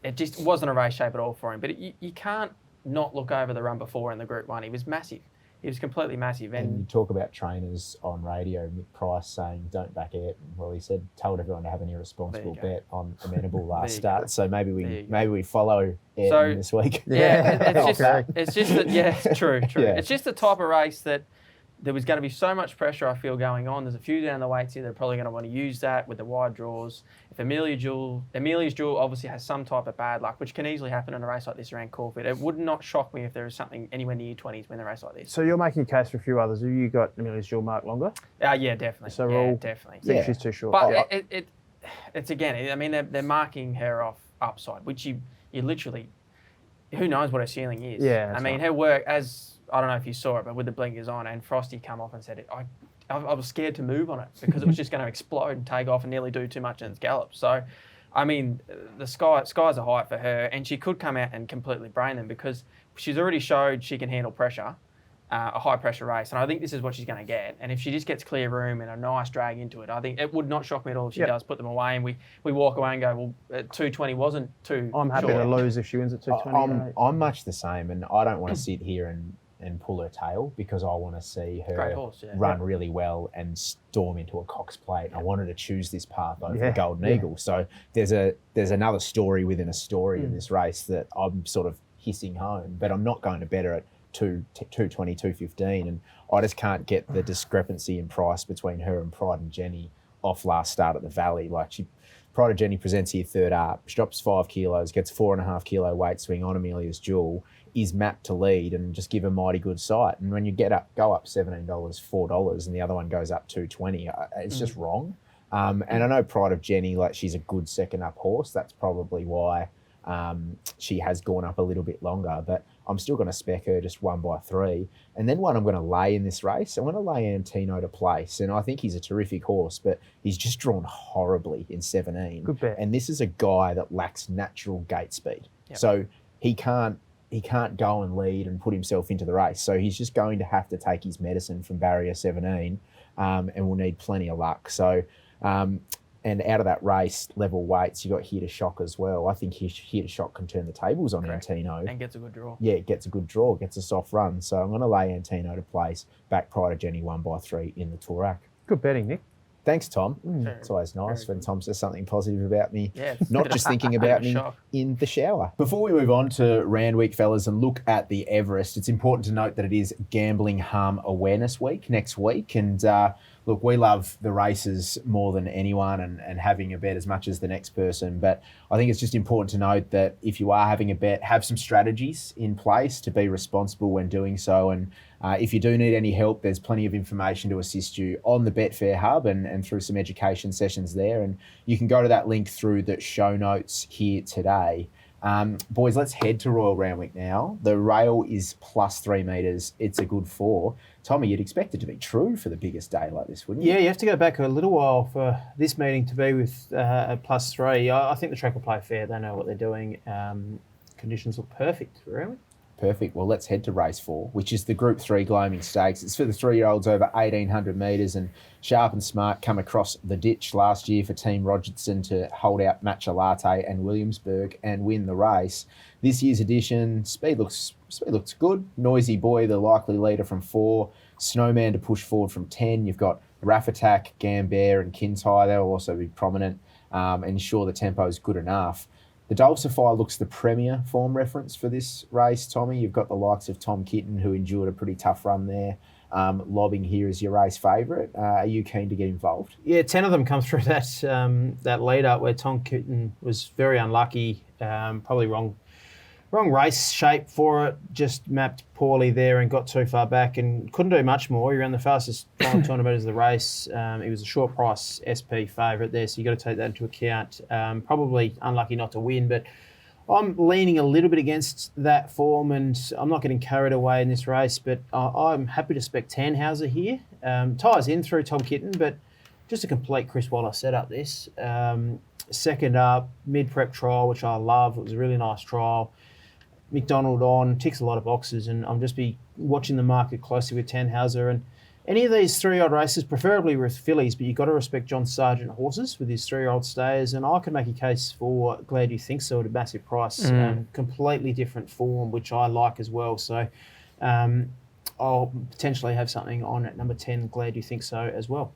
it just wasn't a race shape at all for him. But you can't not look over the run before in the Group 1. He was massive. He was completely massive. And you talk about trainers on radio, Mick Price saying, don't back Ayrton. Well, he told everyone to have an irresponsible bet on Amenable last start. So maybe we follow Ayrton this week. Yeah, it's just that, true. Yeah. It's just the type of race that there was going to be so much pressure, I feel, going on. There's a few down the weights here that are probably going to want to use that with the wide draws. If Amelia's Jewel obviously has some type of bad luck, which can easily happen in a race like this around Caulfield. It would not shock me if there is something anywhere near 20s win a race like this. So you're making a case for a few others. Have you got Amelia's Jewel marked longer? Yeah, definitely. So definitely. Think she's too short. But it's again, I mean, they're marking her off upside, which you literally, who knows what her ceiling is. Yeah. I mean, her work, as I don't know if you saw it, but with the blinkers on, and Frosty come off and said, I was scared to move on it because it was just going to explode and take off and nearly do too much in its gallop. So, I mean, the sky's a height for her, and she could come out and completely brain them because she's already showed she can handle pressure, a high pressure race, and I think this is what she's going to get. And if she just gets clear room and a nice drag into it, I think it would not shock me at all if she does put them away and we walk away and go, well, 220 wasn't too I'm happy short. to lose if she wins at 220. I'm much the same, and I don't want to sit here and pull her tail because I want to see her run really well and storm into a Cox Plate. I wanted to choose this path over the Golden Eagle. So there's another story within a story in this race that I'm sort of hissing home, but I'm not going to bet her at 220, 215, and I just can't get the discrepancy in price between her and Pride and Jenny off last start at the Valley. Pride and Jenny presents here third up, drops 5 kilos, gets 4.5 kilo weight swing on Amelia's Jewel, is mapped to lead and just give a mighty good sight. And when you go up $17, $4, and the other one goes up $2.20, it's just wrong. And I know Pride of Jenny, she's a good second up horse. That's probably why she has gone up a little bit longer, but I'm still going to spec her just 1x3. And then one I'm going to lay in this race, I'm going to lay Antino to place. And I think he's a terrific horse, but he's just drawn horribly in 17. Good bet. And this is a guy that lacks natural gate speed. Yep. So he can't he can't go and lead and put himself into the race. So he's just going to have to take his medicine from barrier 17, and will need plenty of luck. So, and out of that race, level weights, you got Here to Shock as well. I think Here to Shock can turn the tables on Antino. And gets a good draw. Yeah, gets a good draw, gets a soft run. So I'm going to lay Antino to place, back Pride of Jenny 1/3 in the Toorak. Good betting, Nick. Thanks, Tom. Very, It's always nice when good. Tom says something positive about me, Yeah, not just thinking about me shock. in the shower. Before we move on to Randwick, fellas, and look at the Everest, it's important to note that it is Gambling Harm Awareness Week next week. And look, we love the races more than anyone and having a bet as much as the next person. But I think it's just important to note that if you are having a bet, have some strategies in place to be responsible when doing so. And if you do need any help, there's plenty of information to assist you on the Betfair Hub and through some education sessions there. And you can go to that link through the show notes here today. Boys, let's head to Royal Randwick now. The rail is +3 metres. It's a good 4. Tommy, you'd expect it to be true for the biggest day like this, wouldn't you? Yeah, you have to go back a little while for this meeting to be with a +3. I think the track will play fair. They know what they're doing. Conditions look perfect for Randwick. Perfect. Well, let's head to race 4, which is the Group 3 Gloaming Stakes. It's for the 3-year-olds over 1,800 metres, and Sharp and Smart come across the ditch last year for Team Rogerson to hold out Matcha Latte and Williamsburg and win the race. This year's edition, speed looks good. Noisy Boy, the likely leader from 4. Snowman to push forward from 10. You've got Raff Attack, Gambare and Kintyre. They'll also be prominent, and ensure the tempo is good enough. The Dulcify looks the premier form reference for this race, Tommy. You've got the likes of Tom Kitten, who endured a pretty tough run there, lobbing here as your race favourite. Are you keen to get involved? Yeah, 10 of them come through that lead up where Tom Kitten was very unlucky, probably wrong race shape for it, just mapped poorly there and got too far back and couldn't do much more. He ran the fastest final 200 metres of the race. He was a short price SP favourite there, so you've got to take that into account. Probably unlucky not to win, but I'm leaning a little bit against that form, and I'm not getting carried away in this race, but I'm happy to spec Tannhauser here. Ties in through Tom Kitten, but just a complete Chris Waller setup this. Second up, mid-prep trial, which I love. It was a really nice trial. McDonald on, ticks a lot of boxes, and I'm just be watching the market closely with Tannhauser. And any of these 3-year-old races, preferably with fillies, but you've got to respect John Sargent horses with his 3-year-old stayers. And I can make a case for Glad You Think So at a massive price. Completely different form, which I like as well. So I'll potentially have something on at number 10, Glad You Think So as well.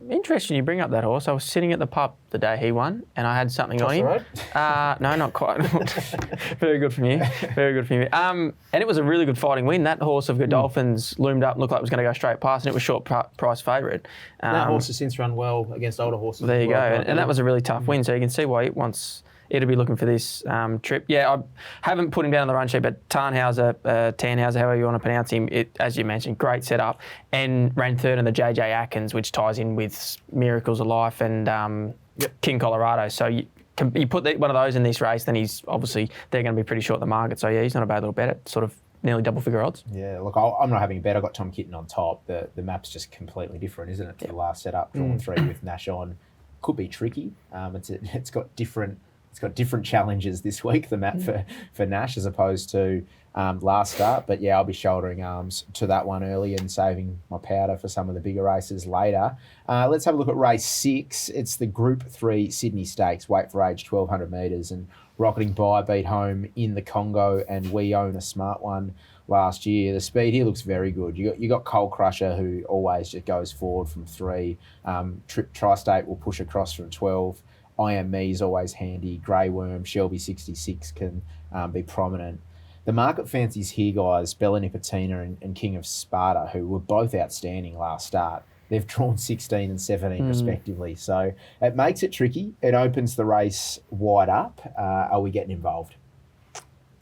Interesting you bring up that horse. I was sitting at the pub the day he won, and I had something on him. No, not quite. Very good from you. Very good from you. And it was a really good fighting win. That horse of Godolphins loomed up and looked like it was going to go straight past, and it was short price favourite. That horse has since run well against older horses. There you go. And that was a really tough win, so you can see why it wants... It'll be looking for this trip. Yeah, I haven't put him down on the run sheet, but Tannhauser, however you want to pronounce him, as you mentioned, great setup. And ran third in the JJ Atkins, which ties in with Miracles of Life and King Colorado. So you put one of those in this race, then they're going to be pretty short the market. So yeah, he's not a bad little bet at sort of nearly double figure odds. Yeah, look, I'm not having a bet. I've got Tom Kitten on top. The map's just completely different, isn't it, to the last setup? Drawn 3 with Nash on. Could be tricky. It's got different challenges this week, the map for Nash, as opposed to last start. But yeah, I'll be shouldering arms to that one early and saving my powder for some of the bigger races later. Let's have a look at race 6. It's the Group 3 Sydney Stakes, weight for age 1,200 metres, and Rocketing By beat home in the Congo, and We Own a Smart One last year. The speed here looks very good. You got Coal Crusher, who always just goes forward from 3. Trip Tri-State will push across from 12. I Am Me is always handy. Grey Worm, Shelby 66 can be prominent. The market fancies here, guys, Bella Nipotina and King of Sparta, who were both outstanding last start. They've drawn 16 and 17 respectively. So it makes it tricky. It opens the race wide up. Are we getting involved?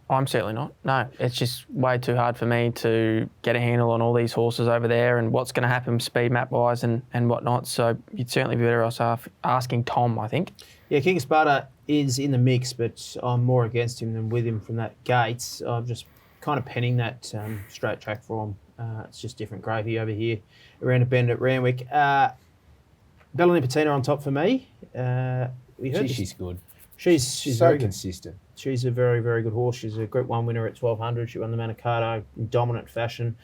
I'm certainly not. No, it's just way too hard for me to get a handle on all these horses over there and what's going to happen speed map wise and whatnot. So you'd certainly be better off asking Tom, I think. Yeah, King of Sparta is in the mix, but I'm more against him than with him from that gate. I'm just kind of penning that straight track form. It's just different gravy over here around a bend at Randwick. Bella Nipotina on top for me. She's good. She's so very consistent. She's a very, very good horse. She's a Group 1 winner at 1200. She won the Manikato in dominant fashion.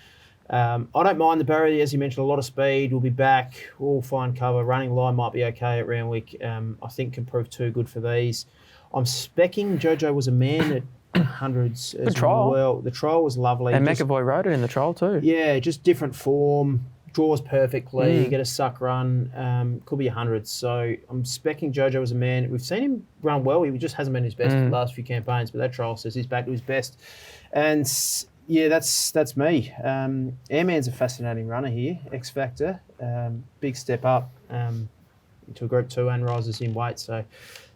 I don't mind the barrier, as you mentioned, a lot of speed. We'll be back. We'll find cover. Running line might be okay at Randwick. I think can prove too good for these. I'm specking Jojo Was a Man at hundreds as trial. well. The trial was lovely. And McAvoy rode it in the trial too. Yeah, just different form. Draws perfectly. Get a suck run. Could be hundreds. So I'm specking Jojo Was a Man. We've seen him run well. He just hasn't been his best in the last few campaigns, but that trial says he's back to his best. And yeah, that's me. Airman's a fascinating runner here. X Factor, big step up into a Group 2 and rises in weight. So a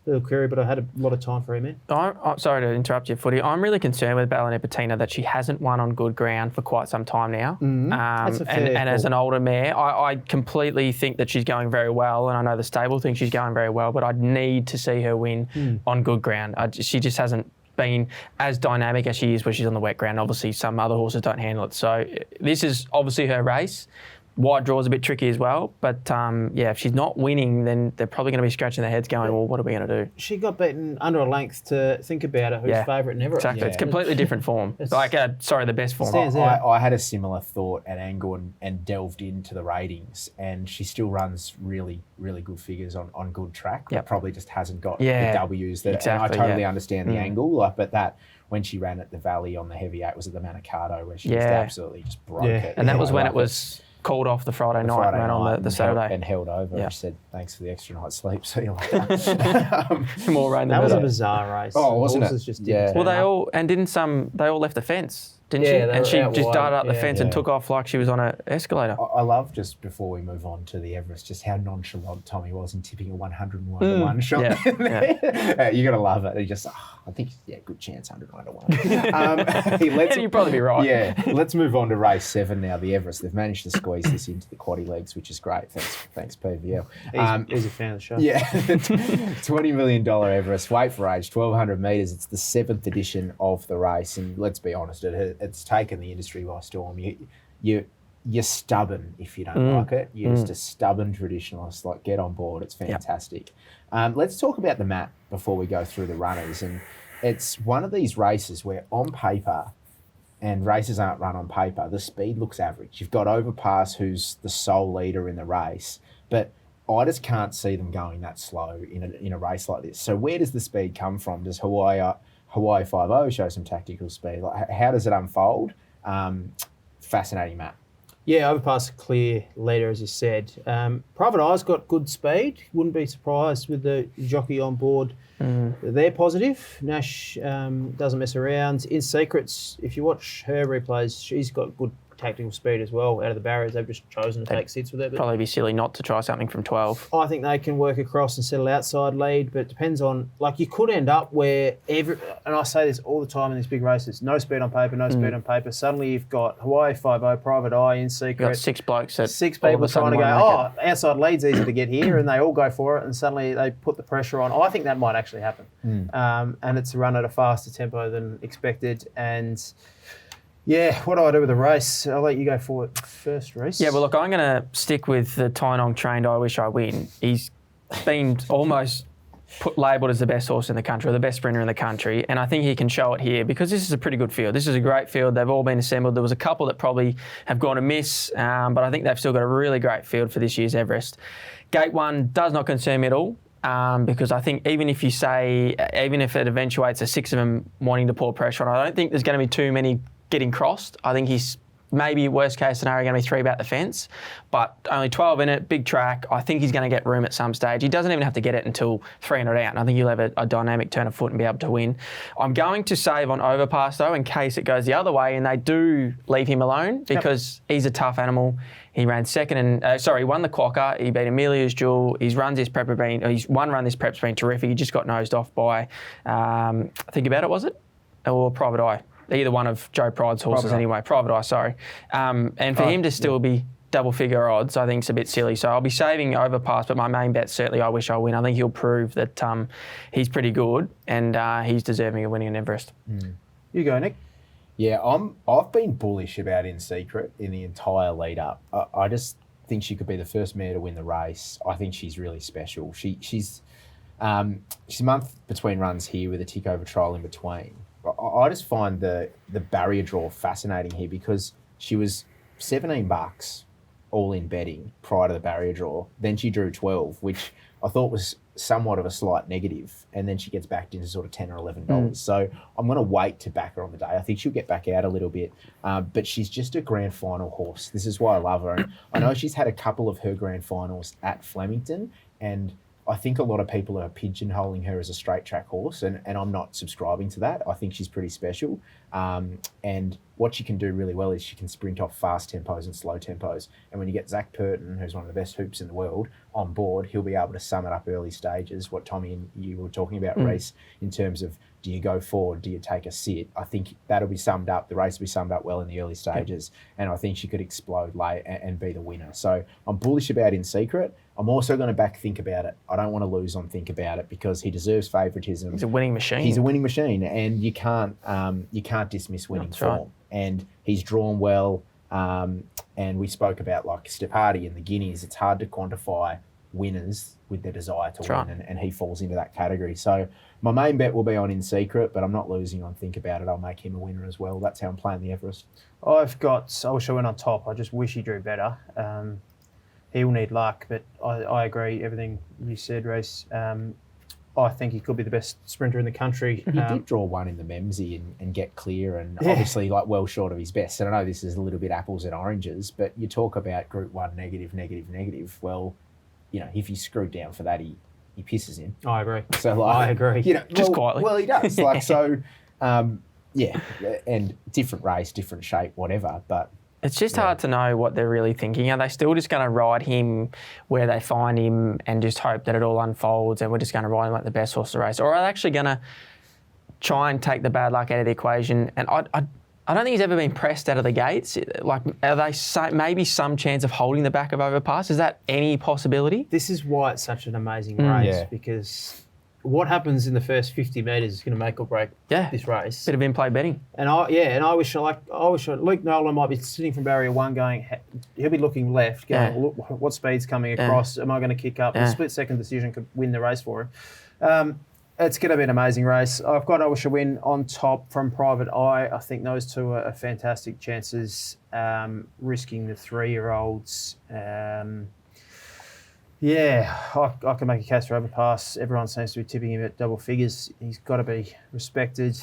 little query, but I had a lot of time for Airman. I'm sorry to interrupt you, Footy. I'm really concerned with Ballinipatina that she hasn't won on good ground for quite some time now. That's a fair and as an older mare, I completely think that she's going very well, and I know the stable thinks she's going very well, but I'd need to see her win on good ground. She just hasn't been as dynamic as she is when she's on the wet ground. Obviously, some other horses don't handle it. So this is obviously her race. Wide draw is a bit tricky as well. But, if she's not winning, then they're probably going to be scratching their heads going, well, what are we going to do? She got beaten under a length to think about her, who's favourite in Everest. Exactly. It's completely different form. The best form. I had a similar thought at Angle and delved into the ratings, and she still runs really, really good figures on good track. But probably just hasn't got the W's. And I totally understand the angle, but that when she ran at the Valley on the heavy 8 was at the Manicato where she just absolutely just broke it. And that was when it was called off the Friday night and ran on the Saturday. And held over. She said, thanks for the extra night's sleep. See you later. More rain than that was a bizarre race. Oh, wasn't it? Just well, they all left the fence, didn't she? And she just darted up the fence and took off like she was on an escalator. I love, just before we move on to the Everest, just how nonchalant Tommy was in tipping a 101 to 1 shot. You're going to love it. He just, I think, good chance, 101 to 1. You'd probably be right. Yeah. Let's move on to race 7 now, the Everest. They've managed to squeeze this into the quaddy legs, which is great. Thanks PVL. He's a fan of the show. Yeah. $20 million Everest, weight for age, 1,200 metres. It's the 7th edition of the race. And let's be honest, it's taken the industry by storm. You're stubborn if you don't like it. You're just a stubborn traditionalist. Like, get on board. It's fantastic. Let's talk about the map before we go through the runners. And it's one of these races where on paper, and races aren't run on paper, the speed looks average. You've got Overpass, who's the sole leader in the race, but I just can't see them going that slow in a race like this. So where does the speed come from? Does Hawaii 5-0 show some tactical speed? Like, how does it unfold? Fascinating map. Yeah, Overpass clear leader, as you said. Private Eye's got good speed. Wouldn't be surprised with the jockey on board. They're positive. Nash doesn't mess around. In Secrets, if you watch her replays, she's got good tactical speed as well out of the barriers. They've just chosen to take sits with it. But probably be silly not to try something from 12. I think they can work across and settle outside lead, but it depends on, like, you could end up where and I say this all the time in these big races, no speed on paper, no speed on paper. Suddenly you've got Hawaii 5-0, Private Eye, In Secret. You've got 6 blokes that 6 people trying to go, outside lead's easy to get here, and they all go for it, and suddenly they put the pressure on. I think that might actually happen. And it's run at a faster tempo than expected, and yeah, what do I do with the race? I'll let you go for it first, Reece. Yeah, well, look, I'm going to stick with the Tynong trained I Wish I Win. He's been almost labelled as the best horse in the country, or the best sprinter in the country, and I think he can show it here because this is a pretty good field. This is a great field. They've all been assembled. There was a couple that probably have gone amiss, but I think they've still got a really great field for this year's Everest. Gate 1 does not concern me at all. Because I think even if it eventuates a 6 of them wanting to pour pressure on, I don't think there's going to be too many getting crossed. I think he's maybe worst case scenario going to be 3 about the fence, but only 12 in it, big track. I think he's going to get room at some stage. He doesn't even have to get it until 300 out, and I think he'll have a dynamic turn of foot and be able to win. I'm going to save on Overpass though, in case it goes the other way and they do leave him alone, because he's a tough animal. He ran second and he won the Quokka. He beat Amelia's Jewel. He's one run this prep's been terrific. He just got nosed off by Think About It, was it? Or Private Eye? Either one of Joe Pride's horses anyway. Private Eye, sorry. And for him to still be double-figure odds, I think it's a bit silly. So I'll be saving Overpass, but my main bet certainly I Wish I Win. I think he'll prove that he's pretty good and he's deserving of winning an Everest. You go, Nick. Yeah, I've been bullish about In Secret in the entire lead-up. I just think she could be the first mare to win the race. I think she's really special. She's She's a month between runs here with a tick over trial in between. I just find the barrier draw fascinating here because she was $17 all in betting prior to the barrier draw. Then she drew 12, which I thought was somewhat of a slight negative, and then she gets backed into sort of $10 or $11. So I'm going to wait to back her on the day. I think she'll get back out a little bit, but she's just a grand final horse. This is why I love her. And I know she's had a couple of her grand finals at Flemington, and I think a lot of people are pigeonholing her as a straight track horse, and I'm not subscribing to that. I think she's pretty special. And what she can do really well is she can sprint off fast tempos and slow tempos. And when you get Zach Purton, who's one of the best hoops in the world, on board, he'll be able to sum it up early stages, what Tommy and you were talking about, Reece, in terms of do you go forward, do you take a sit? I think that'll be summed up, the race will be summed up well in the early stages, and I think she could explode late and be the winner. So I'm bullish about In Secret. I'm also going to back Think About It. I don't want to lose on Think About It because he deserves favouritism. He's a winning machine. He's a winning machine, and you can't dismiss winning form. Right. And he's drawn well. And we spoke about like Stepati and the Guineas. It's hard to quantify winners with their desire to win, and he falls into that category. So my main bet will be on In Secret, but I'm not losing on Think About It. I'll make him a winner as well. That's how I'm playing the Everest. I wish I went on top. I just wish he drew better. He'll need luck, but I agree everything you said, Reece. I think he could be the best sprinter in the country. He did draw one in the Memsey and get clear, and obviously like well short of his best. And I know this is a little bit apples and oranges, but you talk about Group 1 negative. Well, you know, if he's screwed down for that, he pisses in. I agree. So like, I agree. You know, just quietly. Well, he does. Like so, yeah. And different race, different shape, whatever. But it's just hard to know what they're really thinking. Are they still just going to ride him where they find him and just hope that it all unfolds and we're just going to ride him like the best horse to race? Or are they actually going to try and take the bad luck out of the equation? And I don't think he's ever been pressed out of the gates. Like, are they maybe some chance of holding the back of Overpass? Is that any possibility? This is why it's such an amazing race, because what happens in the first 50 metres is going to make or break this race. Bit of in-play betting. And I wish Luke Nolan might be sitting from barrier 1 going, he'll be looking left, going, look, what speed's coming across? Am I going to kick up? A split-second decision could win the race for him. It's going to be an amazing race. I've got I Wish I Win on top from Private Eye. I think those two are fantastic chances, risking the 3-year-olds. I can make a case for Overpass. Everyone seems to be tipping him at double figures. He's got to be respected.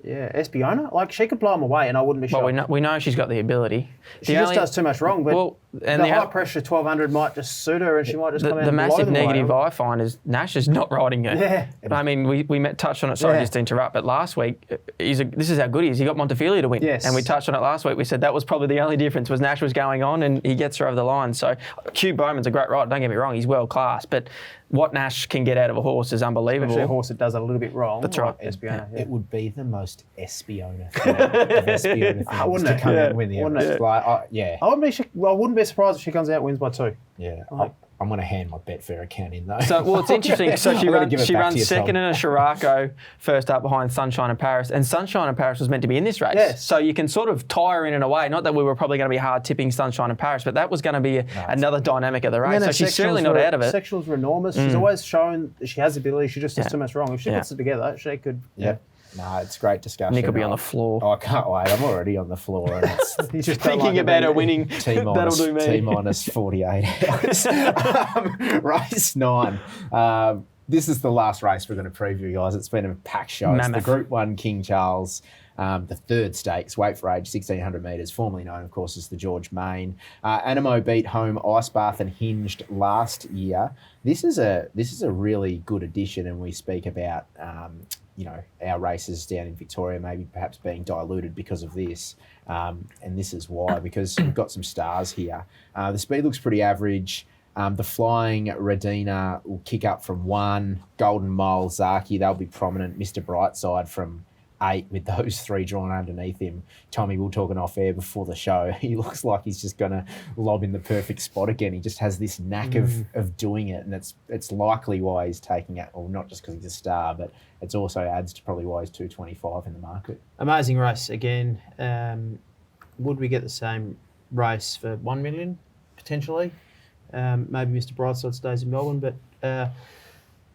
Espiona, like she could blow him away, and I wouldn't be shocked. Well, we know she's got the ability. She just does too much wrong. But the high pressure 1200 might just suit her, and she might just come out. The massive the negative I find is Nash is not riding her. Yeah. I mean, we touched on it. Sorry, just to interrupt, but last week this is how good he is. He got Montefilia to win, and we touched on it last week. We said that was probably the only difference was Nash was going on, and he gets her over the line. So Q Bowman's a great rider. Don't get me wrong, he's world class, but what Nash can get out of a horse is unbelievable. Especially a horse that does a little bit wrong. That's right. Espiona. It would be the most Espiona thing of Espiona things to come out and win the Everest. I wouldn't be surprised if she comes out and wins by 2. Yeah. I'm going to hand my Betfair account in though. So, it's interesting. So she runs second in a Scirocco, first up behind Sunshine and Paris. And Sunshine and Paris was meant to be in this race. Yes. So you can sort of tie her in a way. Not that we were probably going to be hard tipping Sunshine and Paris, but that was going to be another dynamic of the race. So she's certainly not out of it. Sectionals were enormous. She's always shown that she has ability. She just does too much wrong. If she puts it together, she could. Yeah. No, it's great discussion. Nick will be on the floor. I can't wait. I'm already on the floor. And He's just thinking about her winning. That'll do me. T-minus 48 hours. Race 9. This is the last race we're going to preview, guys. It's been a packed show. It's the Group 1 King Charles, the third stakes, weight for age, 1,600 metres, formerly known, of course, as the George Main. Animo beat home Ice Bath and Hinged last year. This is a really good addition, and we speak about our races down in Victoria maybe perhaps being diluted because of this. And this is why, because we've got some stars here. The speed looks pretty average. The Flying Radina will kick up from 1. Golden Mile, Zaki, they'll be prominent. Mr. Brightside from 8 with those 3 drawn underneath him. Tommy, we were talking off air before the show. He looks like he's just going to lob in the perfect spot again. He just has this knack of doing it, and it's likely why he's taking it, well, not just because he's a star, but it also adds to probably why he's 225 in the market. Amazing race again. Would we get the same race for 1 million potentially? Maybe Mr. Brightside stays in Melbourne, but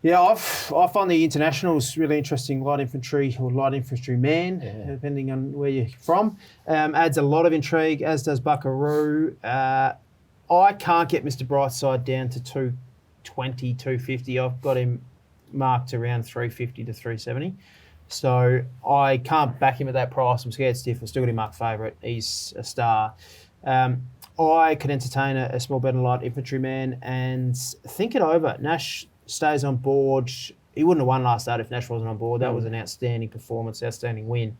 Yeah, I find the internationals really interesting. Light infantry or light infantry man, depending on where you're from, adds a lot of intrigue, as does Buckaroo. I can't get Mr. Brightside down to 220, 250. I've got him marked around 350 to 370. So I can't back him at that price. I'm scared stiff. I've still got him marked favourite. He's a star. I could entertain a small bet on light infantryman and think it over. Nash stays on board. He wouldn't have won last start if Nash wasn't on board. That was an outstanding performance, outstanding win.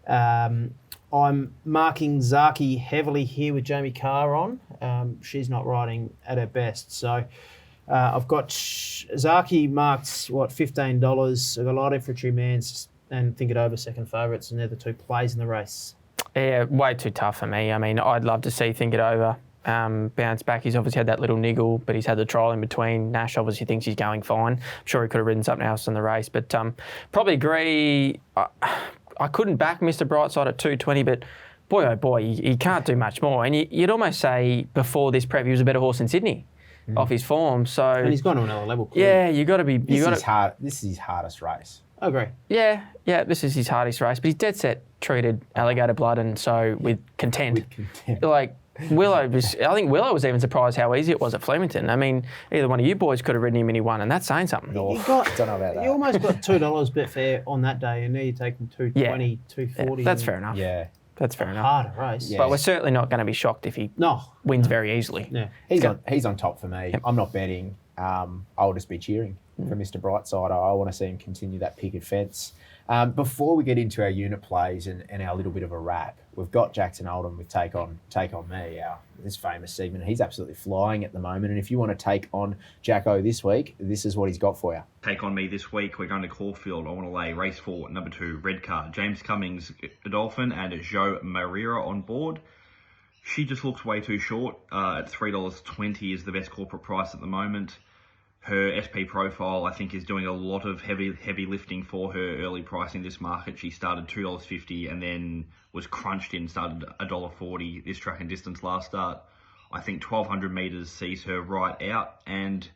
I'm marking Zaki heavily here with Jamie Carr on. She's not riding at her best. So I've got Zaki marked, $15. I've got light infantryman and think it over second favourites, and they're the two plays in the race. Yeah, way too tough for me. I mean, I'd love to see Think It Over bounce back. He's obviously had that little niggle, but he's had the trial in between. Nash obviously thinks he's going fine. I'm sure he could have ridden something else in the race, but probably agree. I couldn't back Mr. Brightside at 220, but boy, oh boy, he can't do much more. And you'd almost say before this prep, he was a better horse in Sydney off his form. So And he's gone to another level. Clearly. Yeah, you got to be. This is his hardest race. I agree. Yeah, this is his hardest race, but he's dead set treated alligator blood, and so with content. Like Willow I think Willow was even surprised how easy it was at Flemington. I mean, either one of you boys could have ridden him and he won, and that's saying something. Don't know about that. You almost got $2 Betfair on that day, and now you're taking 220, 240. That's fair enough. Yeah. That's fair enough. Harder race. Yeah. But we're certainly not going to be shocked if he wins very easily. Yeah. He's on top for me. Yep. I'm not betting. I'll just be cheering for Mr. Brightside. I want to see him continue that picket fence. Before we get into our unit plays and our little bit of a wrap, we've got Jackson Oldham with Take On Me, this famous segment. He's absolutely flying at the moment. And if you want to take on Jacko this week, this is what he's got for you. Take On Me this week. We're going to Caulfield. I want to lay race 4, number 2, red card. James Cummings, Godolphin, and Joe Marira on board. She just looks way too short. At $3.20 is the best corporate price at the moment. Her SP profile, I think, is doing a lot of heavy lifting for her early price in this market. She started $2.50 and then was crunched in, started $1.40 this track and distance last start. I think 1,200 metres sees her right out, and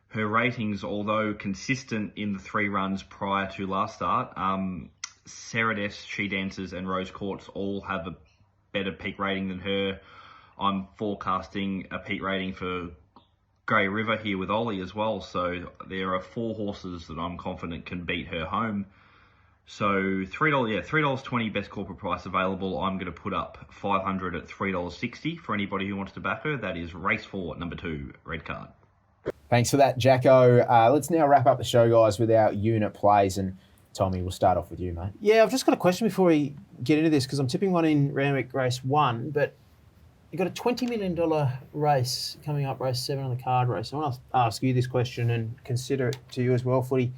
her ratings, although consistent in the 3 runs prior to last start, Ceradess, She Dances and Rose Courts all have a better peak rating than her. I'm forecasting a peak rating for Grey River here with Ollie as well, so there are 4 horses that I'm confident can beat her home. So $3.20 best corporate price available. I'm going to put up 500 at $3.60 for anybody who wants to back her. That is race 4, number 2, red card. Thanks for that, Jacko. Let's now wrap up the show, guys, with our unit plays. And Tommy, we'll start off with you, mate. Yeah, I've just got a question before we get into this, because I'm tipping one in Randwick race 1, but you've got a $20 million race coming up, race 7 on the card race. I want to ask you this question and consider it to you as well, Footy.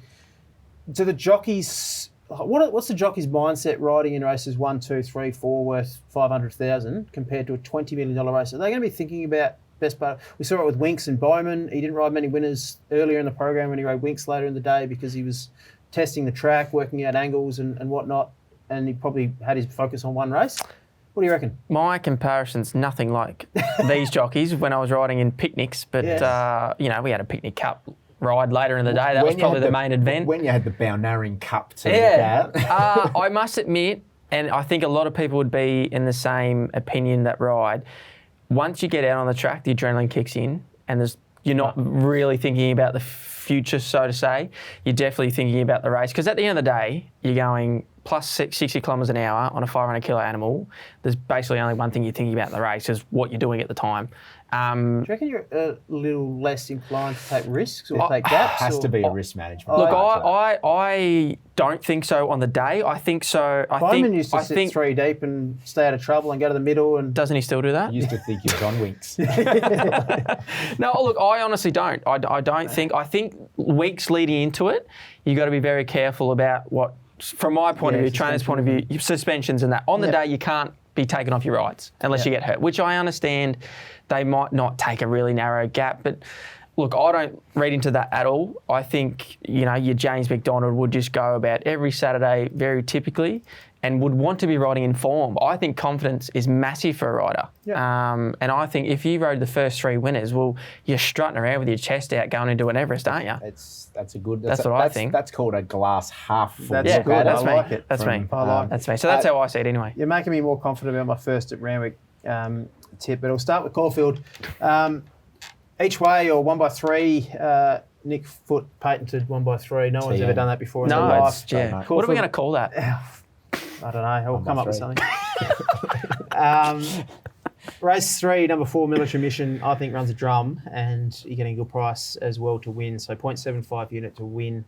Do the jockeys, what's the jockey's mindset riding in races 1, 2, 3, 4 worth 500,000 compared to a $20 million race? Are they going to be thinking about best part? We saw it with Winks and Bowman. He didn't ride many winners earlier in the program when he rode Winks later in the day because he was testing the track, working out angles and whatnot, and he probably had his focus on one race. What do you reckon? My comparison's nothing like these jockeys when I was riding in picnics, but we had a picnic cup ride later in the day. That was probably the main event. When you had the Balnarring Cup to look at. I must admit, and I think a lot of people would be in the same opinion that ride, once you get out on the track, the adrenaline kicks in, and you're not really thinking about the future, so to say. You're definitely thinking about the race, because at the end of the day, you're going plus 60 kilometres an hour on a 500 kilo animal. There's basically only one thing you're thinking about in the race, is what you're doing at the time. Do you reckon you're a little less inclined to take risks or take gaps? Has to be a risk management. Look, I don't think so on the day. I think so. Bowman used to sit 3 deep and stay out of trouble and go to the middle. And doesn't he still do that? I used to think he was on Winks. No, look, I honestly don't. I don't think. I think weeks leading into it, you got to be very careful about what, from my point of view, trainer's point of view, suspensions and that. On the day, you can't be taken off your rides unless you get hurt, which I understand. They might not take a really narrow gap, but look, I don't read into that at all. I think, your James McDonald would just go about every Saturday very typically and would want to be riding in form, I think confidence is massive for a rider. Yeah. And I think if you rode the first 3 winners, well, you're strutting around with your chest out going into an Everest, aren't you? That's a good. That's what I think. That's called a glass half full. That's Yeah, good. that's I me. like it. That's me. I like it. That's me. So that's how I see it anyway. You're making me more confident about my first at Randwick tip, but I'll start with Caulfield. Each way or 1x3. Nick Foot patented 1x3. No one's TM. ever done that before in No, their life. it's, yeah. Trademark. What are we going to call that? I don't know. I'll come up with 1x3. something. Race 3, number 4, Military Mission, I think runs a drum, and you're getting a good price as well to win. So 0.75 unit to win,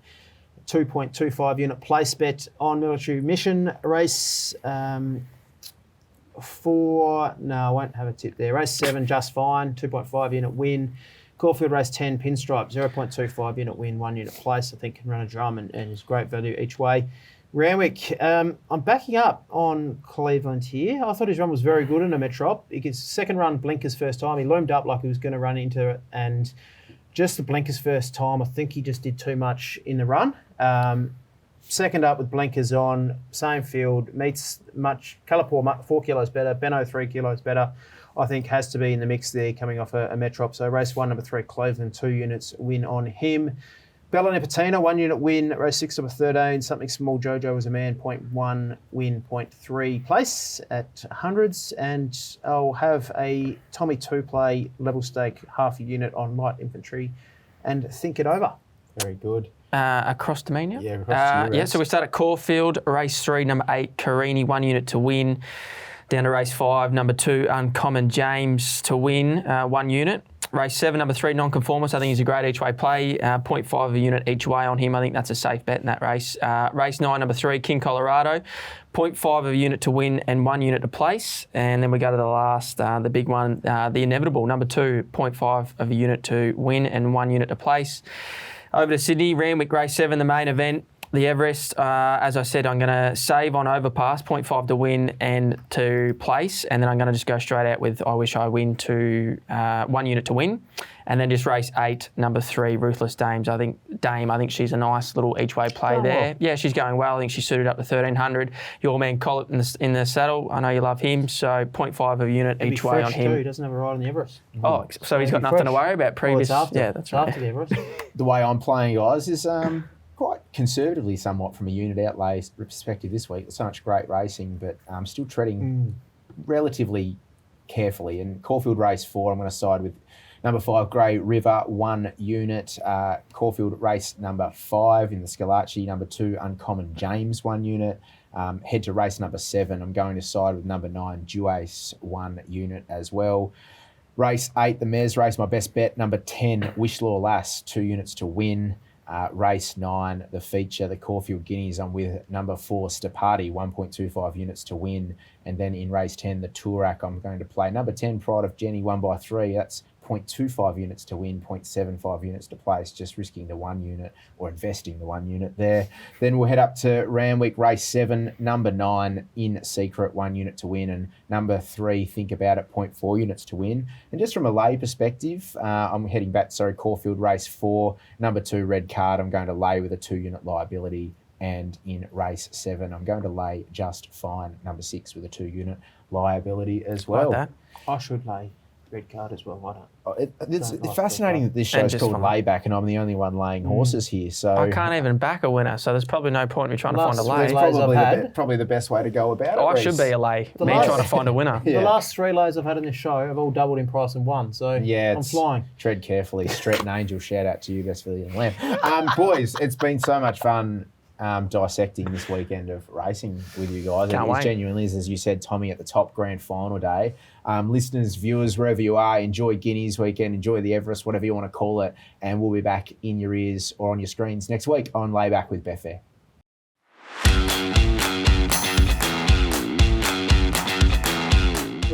2.25 unit place bet on Military Mission. Race 4, no, I won't have a tip there. Race 7, Just Fine, 2.5 unit win. Caulfield Race 10, Pinstripe, 0.25 unit win, 1 unit place. I think can run a drum and is great value each way. Randwick, I'm backing up on Cleveland here. I thought his run was very good in a Metrop. He gets second run blinkers first time. He loomed up like he was going to run into it, and just the blinkers first time, I think he just did too much in the run. Second up with blinkers on, same field, meets much, Colourpaw 4 kilos better, Benno 3 kilos better. I think has to be in the mix there coming off a Metrop. So race 1, number 3, Cleveland, 2 units win on him. Bella Nipotina, 1 unit win. Race 6, number 13, Something Small, Jojo was a man, 0.1 win, 0.3 place at hundreds. And I'll have a Tommy 2 play level stake, half a unit on light infantry and think it over. Very good. Across to me now? Yeah, across to you, Rex. so we start at Caulfield, race 3, number 8, Carini, 1 unit to win. Down to race 5, number 2, Uncommon James to win, 1 unit. Race 7, number 3, Nonconformist. I think he's a great each way play, 0.5 a unit each way on him. I think that's a safe bet in that race. Race 9, number 3, King Colorado, 0.5 of a unit to win and 1 unit to place. And then we go to the last, the big one, the Inevitable, number 2, 0.5 of a unit to win and 1 unit to place. Over to Sydney, Randwick, race 7, the main event. The Everest, as I said, I'm going to save on Overpass, 0.5 to win and to place, and then I'm going to just go straight out with I Wish I Win to 1 unit to win, and then just race 8, number 3, Ruthless Dames. I think she's a nice little each way play there. Well. Yeah, she's going well. I think she's suited up to 1300. Your man Collett in the saddle. I know you love him, so 0.5 of a unit each way on him. Too. He doesn't have a ride on the Everest. Oh, so he's got nothing to worry about. Previous, Well, it's after, yeah, that's right. after the Everest. The way I'm playing, guys, is quite conservatively somewhat from a unit outlay perspective this week. So much great racing, but I'm still treading relatively carefully. And Caulfield race 4, I'm going to side with number 5, Grey River, 1 unit. Caulfield race number 5 in the Scalacci, number 2, Uncommon James, 1 unit. Head to race number 7, I'm going to side with number 9, Duace, 1 unit as well. Race 8, the Mares race, my best bet, number 10, Wishlaw Lass, 2 units to win. Race 9, the feature, the Caulfield Guineas, I'm with number 4, Stapati, 1.25 units to win. And then in race 10, the Toorak, I'm going to play number 10, Pride of Jenny, 1x3. That's 0.25 units to win, 0.75 units to place, just risking the 1 unit or investing the 1 unit there. Then we'll head up to Randwick, race 7, number 9, In Secret, 1 unit to win, and number 3, Think About It, 0.4 units to win. And just from a lay perspective, I'm heading back, Caulfield race 4, number 2, Red Card, I'm going to lay with a 2 unit liability. And in race 7, I'm going to lay Just Fine, number 6, with a 2 unit liability as well. Like that. I should lay Red Card as well. Why don't? It's Don't like fascinating that this And show's Just called Fine. Layback and I'm the only one laying horses here. So I can't even back a winner, so there's probably no point in me trying to find a Last lay. three lays probably, I've had. probably the best way to go about it. Oh, I Reece. should be a lay. The Me last- trying to find a winner. Yeah. The last 3 lays I've had in this show have all doubled in price and won. So Yeah, I'm flying. Tread carefully. Stretton Angel, shout out to you, best filly and lamb. Boys, it's been so much fun dissecting this weekend of racing with you guys. Can't It wait. genuinely is, as you said, Tommy, at the top grand final day. Listeners, viewers, wherever you are, enjoy Guineas weekend, enjoy the Everest, whatever you want to call it, and we'll be back in your ears or on your screens next week on Layback with Betfair.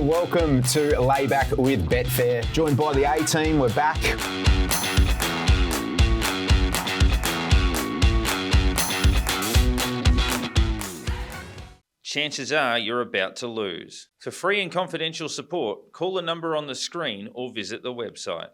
Welcome to Layback with Betfair. Joined by the A-team, we're back. Chances are you're about to lose. For free and confidential support, call the number on the screen or visit the website.